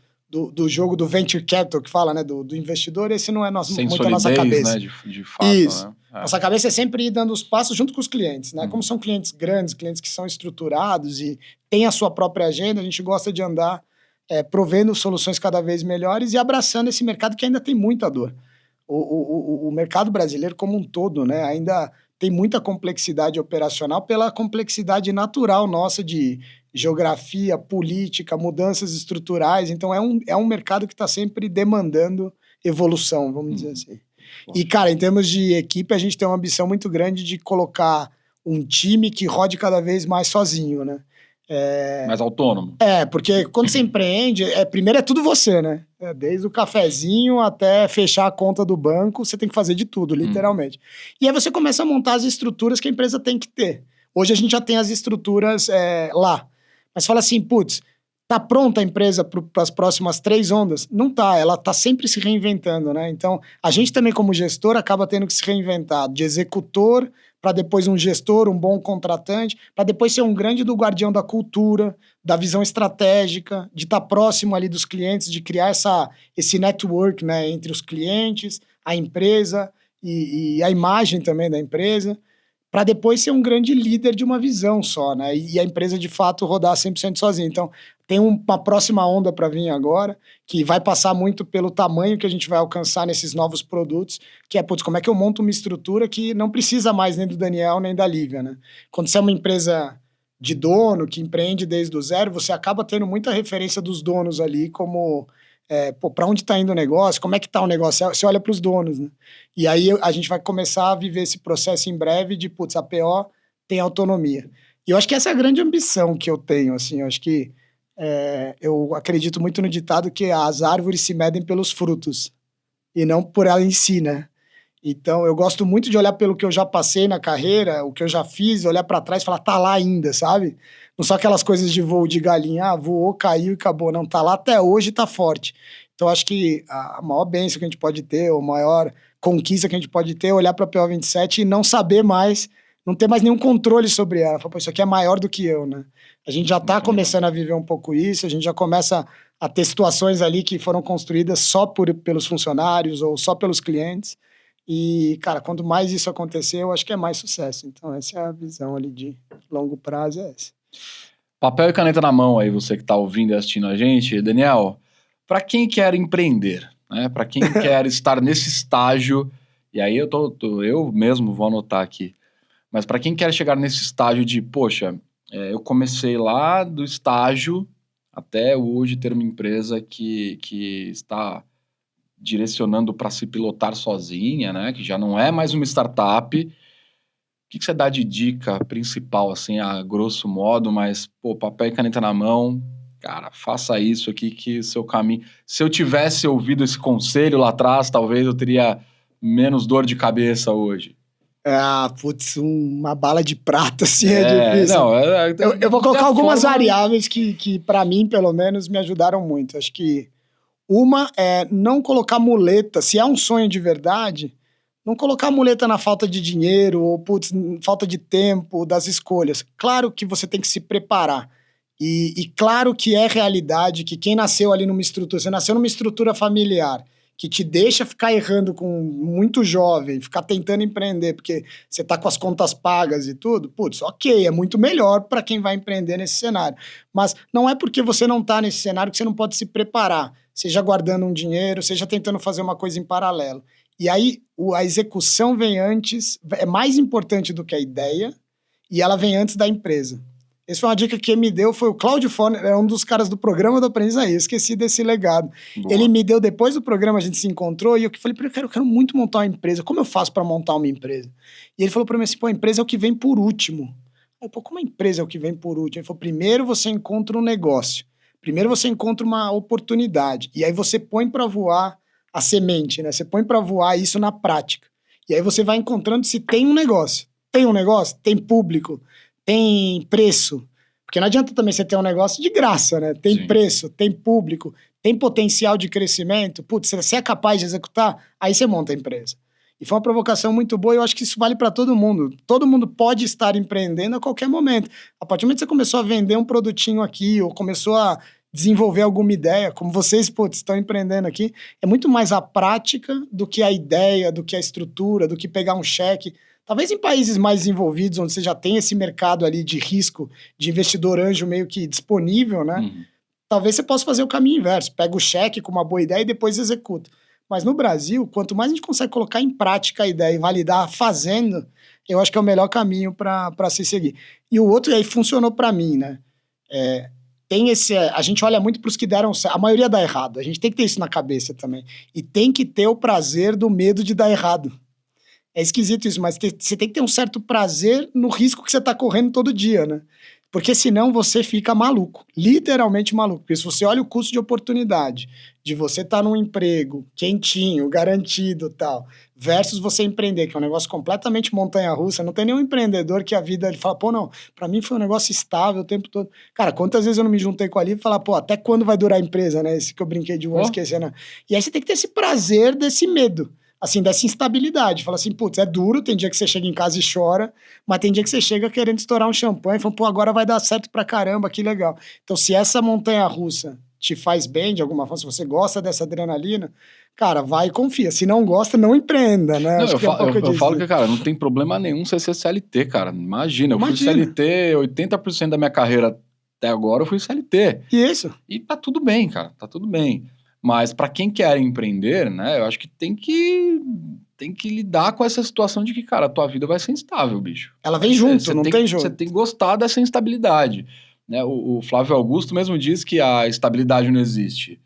jogo do venture capital, que fala, né, do investidor, esse não é muito a nossa cabeça. Né, de fato, isso. Né? Nossa cabeça é sempre ir dando os passos junto com os clientes, né? Como são clientes grandes, clientes que são estruturados e têm a sua própria agenda, a gente gosta de andar provendo soluções cada vez melhores e abraçando esse mercado que ainda tem muita dor. O mercado brasileiro como um todo, né, ainda tem muita complexidade operacional pela complexidade natural nossa de geografia, política, mudanças estruturais. Então, é um mercado que está sempre demandando evolução, vamos dizer assim. E, cara, em termos de equipe, a gente tem uma ambição muito grande de colocar um time que rode cada vez mais sozinho, né? Mais autônomo. Porque quando você empreende, primeiro é tudo você, né? Desde o cafezinho até fechar a conta do banco, você tem que fazer de tudo, literalmente. E aí você começa a montar as estruturas que a empresa tem que ter. Hoje a gente já tem as estruturas lá. Mas fala assim, putz, tá pronta a empresa para as próximas 3 ondas? Não tá, ela tá sempre se reinventando, né? Então, a gente também como gestor acaba tendo que se reinventar, de executor para depois um gestor, um bom contratante, para depois ser um grande do guardião da cultura, da visão estratégica, de estar próximo ali dos clientes, de criar esse network, né, entre os clientes, a empresa e a imagem também da empresa, para depois ser um grande líder de uma visão só, né? E a empresa, de fato, rodar 100% sozinha. Então, tem uma próxima onda para vir agora, que vai passar muito pelo tamanho que a gente vai alcançar nesses novos produtos, que é, putz, como é que eu monto uma estrutura que não precisa mais nem do Daniel, nem da Lívia, né? Quando você é uma empresa de dono, que empreende desde o zero, você acaba tendo muita referência dos donos ali, como... para onde está indo o negócio, como é que está o negócio, você olha para os donos, né? E aí a gente vai começar a viver esse processo em breve de, putz, a PO tem autonomia. E eu acho que essa é a grande ambição que eu tenho, assim, eu acho que eu acredito muito no ditado que as árvores se medem pelos frutos, e não por ela em si, né? Então, eu gosto muito de olhar pelo que eu já passei na carreira, o que eu já fiz, olhar para trás e falar, tá lá ainda, sabe? Não são aquelas coisas de voo de galinha, voou, caiu e acabou. Não, tá lá até hoje e tá forte. Então, acho que a maior bênção que a gente pode ter, ou a maior conquista que a gente pode ter é olhar para a PO 27 e não saber mais, não ter mais nenhum controle sobre ela. Falar, pô, isso aqui é maior do que eu, né? A gente já tá começando a viver um pouco isso, a gente já começa a ter situações ali que foram construídas só pelos funcionários ou só pelos clientes. E, cara, quanto mais isso acontecer, eu acho que é mais sucesso. Então, essa é a visão ali de longo prazo, é essa. Papel e caneta na mão aí, você que está ouvindo e assistindo a gente. Daniel, para quem quer empreender, né? Para quem quer estar nesse estágio, e aí eu mesmo vou anotar aqui, mas para quem quer chegar nesse estágio de, poxa, eu comecei lá do estágio até hoje ter uma empresa que está direcionando para se pilotar sozinha, né? Que já não é mais uma startup. O que você dá de dica principal, assim, a grosso modo, mas, pô, papel e caneta na mão, cara, faça isso aqui que o seu caminho... Se eu tivesse ouvido esse conselho lá atrás, talvez eu teria menos dor de cabeça hoje. Putz, uma bala de prata, assim, é difícil. Não, eu vou colocar algumas variáveis que para mim, pelo menos, me ajudaram muito. Acho que uma é não colocar muleta, se é um sonho de verdade, não colocar muleta na falta de dinheiro ou, putz, falta de tempo, das escolhas. Claro que você tem que se preparar. E claro que é realidade que quem nasceu ali numa estrutura, você nasceu numa estrutura familiar, que te deixa ficar errando com muito jovem, ficar tentando empreender, porque você tá com as contas pagas e tudo, putz, ok, é muito melhor para quem vai empreender nesse cenário. Mas não é porque você não tá nesse cenário que você não pode se preparar, seja guardando um dinheiro, seja tentando fazer uma coisa em paralelo. E aí a execução vem antes, é mais importante do que a ideia, e ela vem antes da empresa. Essa foi uma dica que ele me deu, foi o Cláudio Forner, é um dos caras do programa do Aprendiz Aí, eu esqueci desse legado. Boa. Ele me deu, depois do programa, a gente se encontrou, e eu falei para ele, eu quero muito montar uma empresa, como eu faço para montar uma empresa? E ele falou para mim assim, pô, a empresa é o que vem por último. Eu, pô, como a empresa é o que vem por último? Ele falou, primeiro você encontra um negócio, primeiro você encontra uma oportunidade, e aí você põe para voar a semente, né? Você põe para voar isso na prática. E aí você vai encontrando se tem um negócio. Tem um negócio? Tem público? Tem preço? Porque não adianta também você ter um negócio de graça, né? Tem Sim. preço, tem público, tem potencial de crescimento. Putz, se você é capaz de executar, aí você monta a empresa. E foi uma provocação muito boa e eu acho que isso vale para todo mundo. Todo mundo pode estar empreendendo a qualquer momento. A partir do momento que você começou a vender um produtinho aqui ou começou a desenvolver alguma ideia, como vocês, putz, estão empreendendo aqui, é muito mais a prática do que a ideia, do que a estrutura, do que pegar um cheque. Talvez em países mais desenvolvidos, onde você já tem esse mercado ali de risco, de investidor anjo meio que disponível, né? Talvez você possa fazer o caminho inverso. Pega o cheque com uma boa ideia e depois executa. Mas no Brasil, quanto mais a gente consegue colocar em prática a ideia e validar fazendo, eu acho que é o melhor caminho para se seguir. E o outro, e aí funcionou para mim, né? Tem esse... A gente olha muito para os que deram certo. A maioria dá errado. A gente tem que ter isso na cabeça também. E tem que ter o prazer do medo de dar errado. É esquisito isso, mas você tem que ter um certo prazer no risco que você está correndo todo dia, né? Porque senão você fica maluco, literalmente maluco. Porque se você olha o custo de oportunidade de você estar num emprego quentinho, garantido e tal, versus você empreender, que é um negócio completamente montanha-russa, não tem nenhum empreendedor que a vida ele fala, pô, não, pra mim foi um negócio estável o tempo todo. Cara, quantas vezes eu não me juntei com a Lívia e falar, pô, até quando vai durar a empresa, né? Esse que eu brinquei de esquecer, né? E aí você tem que ter esse prazer desse medo. Assim, dessa instabilidade. Fala assim, putz, é duro, tem dia que você chega em casa e chora, mas tem dia que você chega querendo estourar um champanhe e fala, pô, agora vai dar certo pra caramba, que legal. Então, se essa montanha-russa te faz bem de alguma forma, se você gosta dessa adrenalina, cara, vai e confia. Se não gosta, não empreenda, né? Não, Acho que é um pouco eu disso. falo que, cara, não tem problema nenhum você ser CLT, cara. Imagina, eu fui CLT, 80% da minha carreira até agora eu fui CLT. Isso. E tá tudo bem, cara, tá tudo bem. Mas para quem quer empreender, né, eu acho que tem que lidar com essa situação de que, cara, a tua vida vai ser instável, bicho. Ela vem junto, não tem jogo. Você tem que gostar dessa instabilidade. Né? O Flávio Augusto mesmo diz que a estabilidade não existe.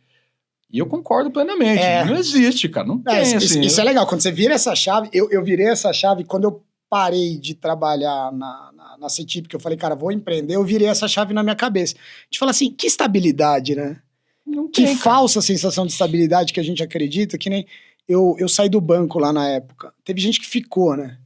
E eu concordo plenamente. Não existe, cara. Não tem, assim. Isso é legal. Quando você vira essa chave, eu virei essa chave quando eu parei de trabalhar na CETIP, que eu falei, cara, vou empreender, eu virei essa chave na minha cabeça. A gente fala assim, que estabilidade, né? Não que tem, falsa sensação de estabilidade que a gente acredita, que nem eu saí do banco lá na época. Teve gente que ficou, né?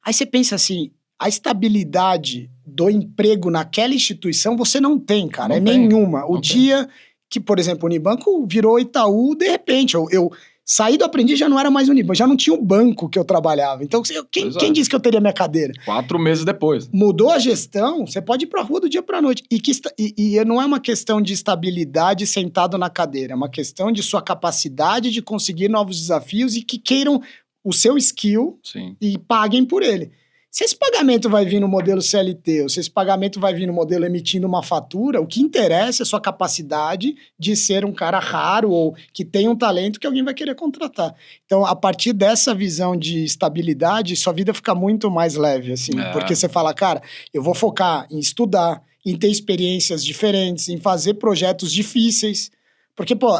Aí você pensa assim, a estabilidade do emprego naquela instituição você não tem, cara. Não tem. Nenhuma. O dia que, por exemplo, o Unibanco virou Itaú, de repente, eu saí do aprendiz, já não era mais Unibanco, já não tinha o banco que eu trabalhava. Então, quem disse que eu teria minha cadeira? 4 meses depois. Mudou a gestão, você pode ir pra rua do dia pra noite. E não é uma questão de estabilidade sentado na cadeira, é uma questão de sua capacidade de conseguir novos desafios e que queiram o seu skill. Sim. E paguem por ele. Se esse pagamento vai vir no modelo CLT, ou se esse pagamento vai vir no modelo emitindo uma fatura, o que interessa é a sua capacidade de ser um cara raro ou que tem um talento que alguém vai querer contratar. Então, a partir dessa visão de estabilidade, sua vida fica muito mais leve, assim. Porque você fala, cara, eu vou focar em estudar, em ter experiências diferentes, em fazer projetos difíceis. Porque, pô,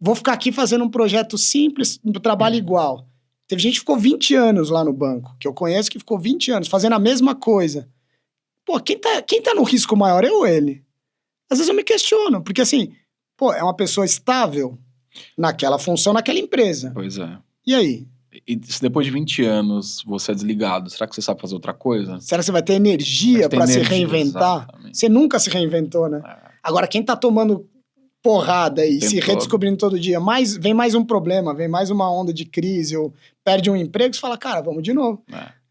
vou ficar aqui fazendo um projeto simples, um trabalho igual. Teve gente que ficou 20 anos lá no banco, que eu conheço que ficou 20 anos fazendo a mesma coisa. Pô, quem tá no risco maior é ou ele? Às vezes eu me questiono, porque assim, pô, é uma pessoa estável naquela função, naquela empresa. Pois é. E aí? E se depois de 20 anos você é desligado, será que você sabe fazer outra coisa? Será que você vai ter energia para se reinventar? Exatamente. Você nunca se reinventou, né? Agora, quem tá tomando porrada e se redescobrindo todo dia, vem mais um problema, vem mais uma onda de crise, ou perde um emprego, você fala, cara, vamos de novo.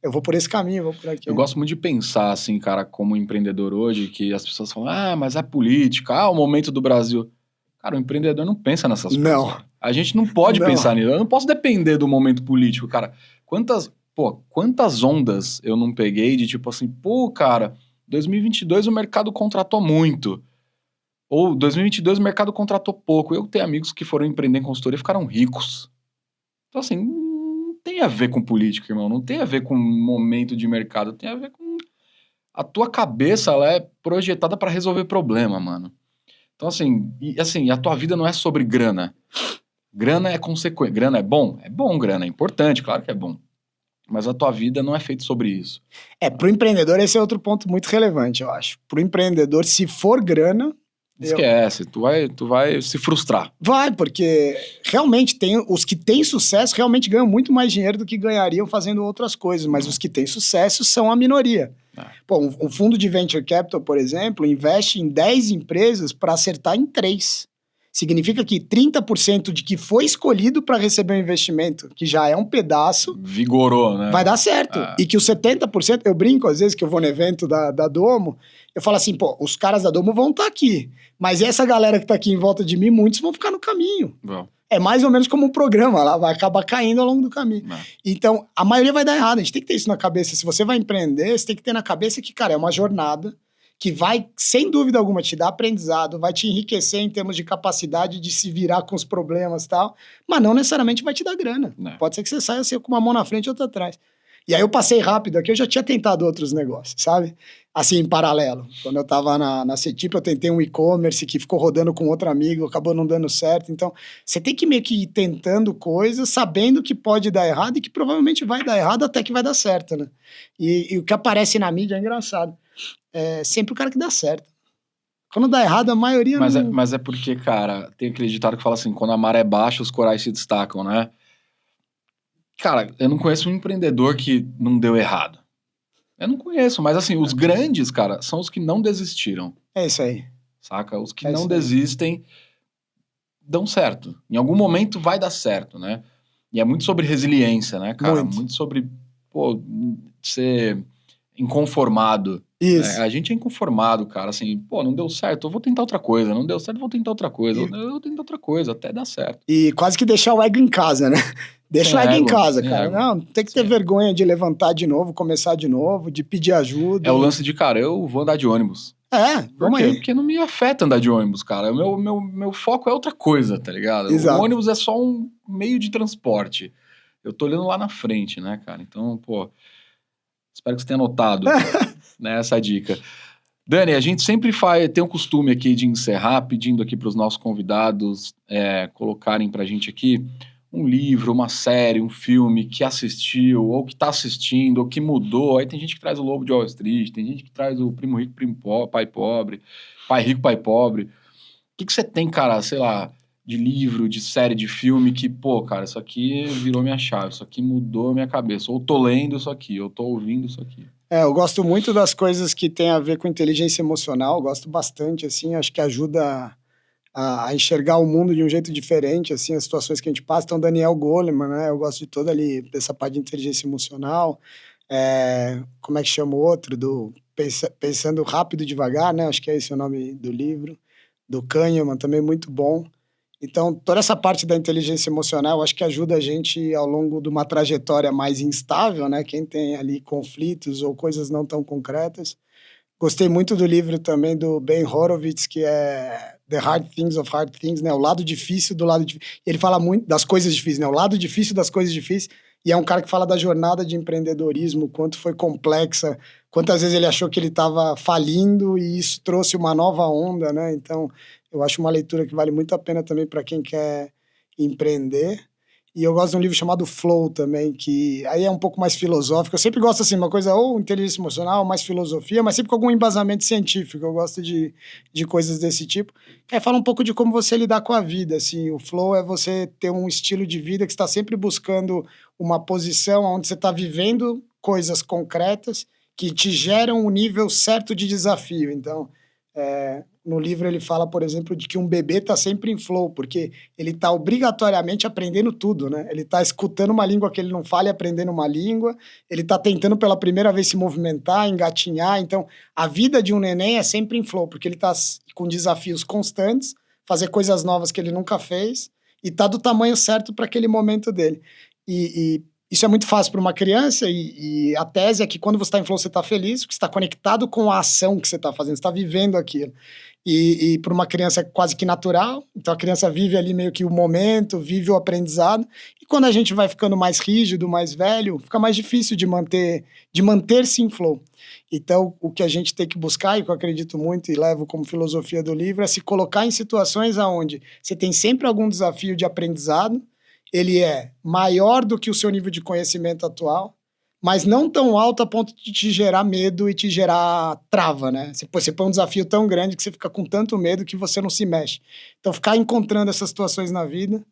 Eu vou por esse caminho, eu vou por aqui. Eu gosto muito de pensar, assim, cara, como empreendedor hoje, que as pessoas falam, mas é política, o momento do Brasil. Cara, o empreendedor não pensa nessas coisas. Não. A gente não pode pensar nisso. Eu não posso depender do momento político, cara. Quantas ondas eu não peguei de tipo assim, cara, 2022 o mercado contratou muito. Ou 2022 o mercado contratou pouco. Eu tenho amigos que foram empreender em consultoria e ficaram ricos. Então, assim, não tem a ver com política, irmão. Não tem a ver com momento de mercado. Tem a ver com... A tua cabeça, ela é projetada para resolver problema, mano. Então, assim, a tua vida não é sobre grana. Grana é consequência. Grana é bom? É bom, grana é importante, claro que é bom. Mas a tua vida não é feita sobre isso. Pro empreendedor esse é outro ponto muito relevante, eu acho. Pro empreendedor, se for grana... Esquece, tu vai se frustrar. Vai, porque realmente os que têm sucesso realmente ganham muito mais dinheiro do que ganhariam fazendo outras coisas, mas os que têm sucesso são a minoria. Pô, um fundo de venture capital, por exemplo, investe em 10 empresas para acertar em 3. Significa que 30% de que foi escolhido para receber um investimento, que já é um pedaço, vigorou, né? Vai dar certo. E que os 70%, eu brinco às vezes que eu vou no evento da Domo, eu falo assim, pô, os caras da Domo vão estar aqui, mas essa galera que está aqui em volta de mim, muitos vão ficar no caminho. Bom. É mais ou menos como um programa, lá vai acabar caindo ao longo do caminho. Então, a maioria vai dar errado, a gente tem que ter isso na cabeça. Se você vai empreender, você tem que ter na cabeça que, cara, é uma jornada que vai, sem dúvida alguma, te dar aprendizado, vai te enriquecer em termos de capacidade de se virar com os problemas e tal, mas não necessariamente vai te dar grana. Pode ser que você saia assim, com uma mão na frente e outra atrás. E aí eu passei rápido aqui, eu já tinha tentado outros negócios, sabe? Assim, em paralelo. Quando eu tava na CETIP, eu tentei um e-commerce que ficou rodando com outro amigo, acabou não dando certo. Então, você tem que meio que ir tentando coisas, sabendo que pode dar errado e que provavelmente vai dar errado até que vai dar certo, né? E o que aparece na mídia é engraçado. É sempre o cara que dá certo. Quando dá errado, a maioria não... Mas é porque, cara, tem aquele ditado que fala assim, quando a maré é baixa, os corais se destacam, né? Cara, eu não conheço um empreendedor que não deu errado. Eu não conheço, mas assim, os grandes, cara, são os que não desistiram. É isso aí. Saca? Os que não desistem dão certo. Em algum momento vai dar certo, né? E é muito sobre resiliência, né, cara? Muito sobre, pô, ser inconformado. Isso. A gente é inconformado, cara. Assim, pô, não deu certo, eu vou tentar outra coisa. Não deu certo, eu vou tentar outra coisa. Eu vou tentar outra coisa, até dar certo. E quase que deixar o ego em casa, né? Deixa o ego em casa, cara. Não, tem que ter vergonha de levantar de novo, começar de novo, de pedir ajuda. É o lance de, cara, eu vou andar de ônibus. Vamos aí. Porque não me afeta andar de ônibus, cara. Meu foco é outra coisa, tá ligado? Exato. O ônibus é só um meio de transporte. Eu tô olhando lá na frente, né, cara? Então, pô, espero que você tenha notado né, essa dica. Dani, a gente sempre tem um costume aqui de encerrar pedindo aqui para os nossos convidados colocarem pra gente aqui um livro, uma série, um filme que assistiu, ou que tá assistindo, ou que mudou. Aí tem gente que traz o Lobo de Wall Street, tem gente que traz o Primo Rico, Pai Pobre, Pai Rico, Pai Pobre. O que você tem, cara, sei lá, de livro, de série, de filme, que, pô, cara, isso aqui virou minha chave, isso aqui mudou minha cabeça. Ou tô lendo isso aqui, ou tô ouvindo isso aqui. Eu gosto muito das coisas que tem a ver com inteligência emocional, gosto bastante, assim, acho que ajuda a enxergar o mundo de um jeito diferente, assim, as situações que a gente passa. Então, Daniel Goleman, né, eu gosto de toda ali, dessa parte de inteligência emocional. Como é que chama o outro? Pensando Rápido e Devagar, né, acho que é esse o nome do livro. Do Kahneman, também muito bom. Então, toda essa parte da inteligência emocional, acho que ajuda a gente ao longo de uma trajetória mais instável, né, quem tem ali conflitos ou coisas não tão concretas. Gostei muito do livro também do Ben Horowitz, que é The Hard Things of Hard Things, né? O lado difícil do lado difícil. Ele fala muito das coisas difíceis, né? O lado difícil das coisas difíceis. E é um cara que fala da jornada de empreendedorismo, quanto foi complexa, quantas vezes ele achou que ele estava falindo e isso trouxe uma nova onda, né? Então, eu acho uma leitura que vale muito a pena também para quem quer empreender. E eu gosto de um livro chamado Flow também, que aí é um pouco mais filosófico. Eu sempre gosto, assim, uma coisa ou inteligência emocional, mais filosofia, mas sempre com algum embasamento científico. Eu gosto de coisas desse tipo. Que aí fala um pouco de como você lidar com a vida, assim. O Flow é você ter um estilo de vida que está sempre buscando uma posição onde você está vivendo coisas concretas que te geram um nível certo de desafio. Então, no livro ele fala, por exemplo, de que um bebê está sempre em flow, porque ele está obrigatoriamente aprendendo tudo, né? Ele está escutando uma língua que ele não fala e aprendendo uma língua, ele está tentando pela primeira vez se movimentar, engatinhar. Então, a vida de um neném é sempre em flow, porque ele está com desafios constantes, fazer coisas novas que ele nunca fez, e está do tamanho certo para aquele momento dele. E isso é muito fácil para uma criança, e a tese é que quando você está em flow, você está feliz, porque você está conectado com a ação que você está fazendo, você está vivendo aquilo. E para uma criança é quase que natural, então a criança vive ali meio que o momento, vive o aprendizado, e quando a gente vai ficando mais rígido, mais velho, fica mais difícil de manter-se em flow. Então, o que a gente tem que buscar, e que eu acredito muito e levo como filosofia do livro, é se colocar em situações onde você tem sempre algum desafio de aprendizado, ele é maior do que o seu nível de conhecimento atual, mas não tão alto a ponto de te gerar medo e te gerar trava, né? Você põe um desafio tão grande que você fica com tanto medo que você não se mexe. Então, ficar encontrando essas situações na vida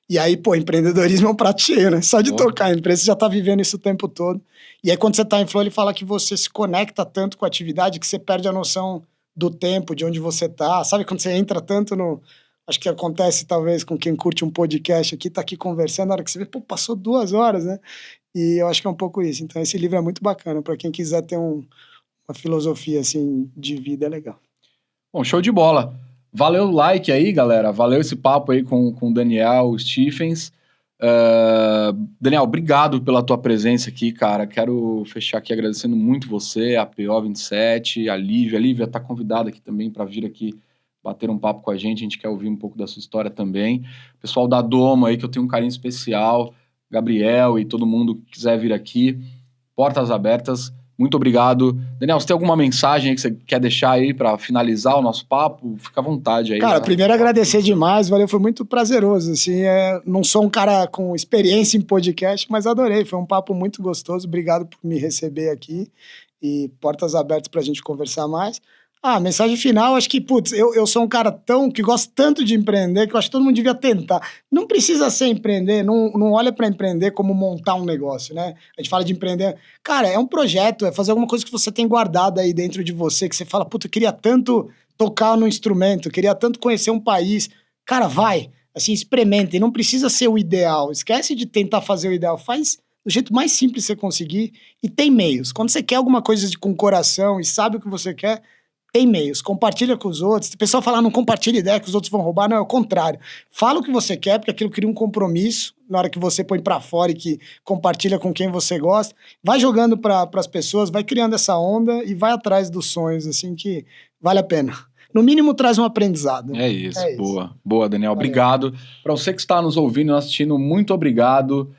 E aí, pô, empreendedorismo é um prato cheio, né? Só de tocar a empresa, você já tá vivendo isso o tempo todo. E aí, quando você tá em flow, ele fala que você se conecta tanto com a atividade que você perde a noção do tempo, de onde você tá. Sabe quando você entra tanto no... Acho que acontece, talvez, com quem curte um podcast aqui, tá aqui conversando, na hora que você vê, pô, passou 2 horas, né? E eu acho que é um pouco isso. Então, esse livro é muito bacana. Para quem quiser ter uma filosofia, assim, de vida, é legal. Bom, show de bola. Valeu o like aí, galera. Valeu esse papo aí com o Daniel Stephens. Daniel, obrigado pela tua presença aqui, cara. Quero fechar aqui agradecendo muito você, a PO27, a Lívia. A Lívia tá convidada aqui também para vir aqui bater um papo com a gente quer ouvir um pouco da sua história também. O pessoal da Doma aí, que eu tenho um carinho especial, Gabriel e todo mundo que quiser vir aqui, portas abertas. Muito obrigado. Daniel, você tem alguma mensagem aí que você quer deixar aí para finalizar o nosso papo? Fica à vontade aí. Cara, primeiro agradecer demais, valeu, foi muito prazeroso, assim, não sou um cara com experiência em podcast, mas adorei, foi um papo muito gostoso, obrigado por me receber aqui e portas abertas pra gente conversar mais. Mensagem final, acho que, putz, eu sou um cara que gosto tanto de empreender, que eu acho que todo mundo devia tentar. Não precisa ser empreender, não olha para empreender como montar um negócio, né? A gente fala de empreender. Cara, é um projeto, é fazer alguma coisa que você tem guardado aí dentro de você, que você fala, puta, eu queria tanto tocar no instrumento, eu queria tanto conhecer um país. Cara, vai, assim, experimenta, e não precisa ser o ideal. Esquece de tentar fazer o ideal, faz do jeito mais simples que você conseguir e tem meios. Quando você quer alguma coisa com coração e sabe o que você quer, tem meios, compartilha com os outros. O pessoal fala, não compartilha ideia que os outros vão roubar. Não, é o contrário. Fala o que você quer, porque aquilo cria um compromisso na hora que você põe pra fora e que compartilha com quem você gosta. Vai jogando para as pessoas, vai criando essa onda e vai atrás dos sonhos, assim, que vale a pena. No mínimo, traz um aprendizado. É isso. Boa, Daniel. Valeu. Obrigado. Para você que está nos ouvindo e assistindo, muito obrigado.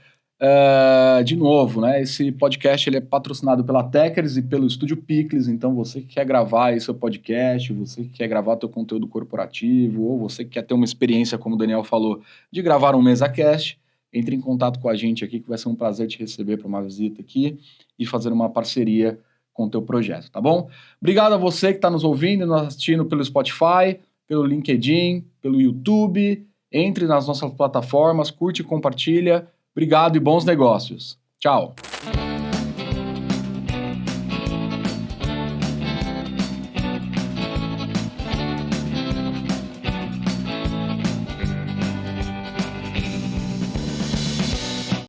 De novo, né? Esse podcast ele é patrocinado pela Techers e pelo Estúdio Picles, então você que quer gravar aí seu podcast, você que quer gravar teu conteúdo corporativo, ou você que quer ter uma experiência, como o Daniel falou, de gravar um MesaCast, entre em contato com a gente aqui, que vai ser um prazer te receber para uma visita aqui e fazer uma parceria com o teu projeto, tá bom? Obrigado a você que está nos ouvindo e nos assistindo pelo Spotify, pelo LinkedIn, pelo YouTube. Entre nas nossas plataformas, curte e compartilha. Obrigado e bons negócios. Tchau.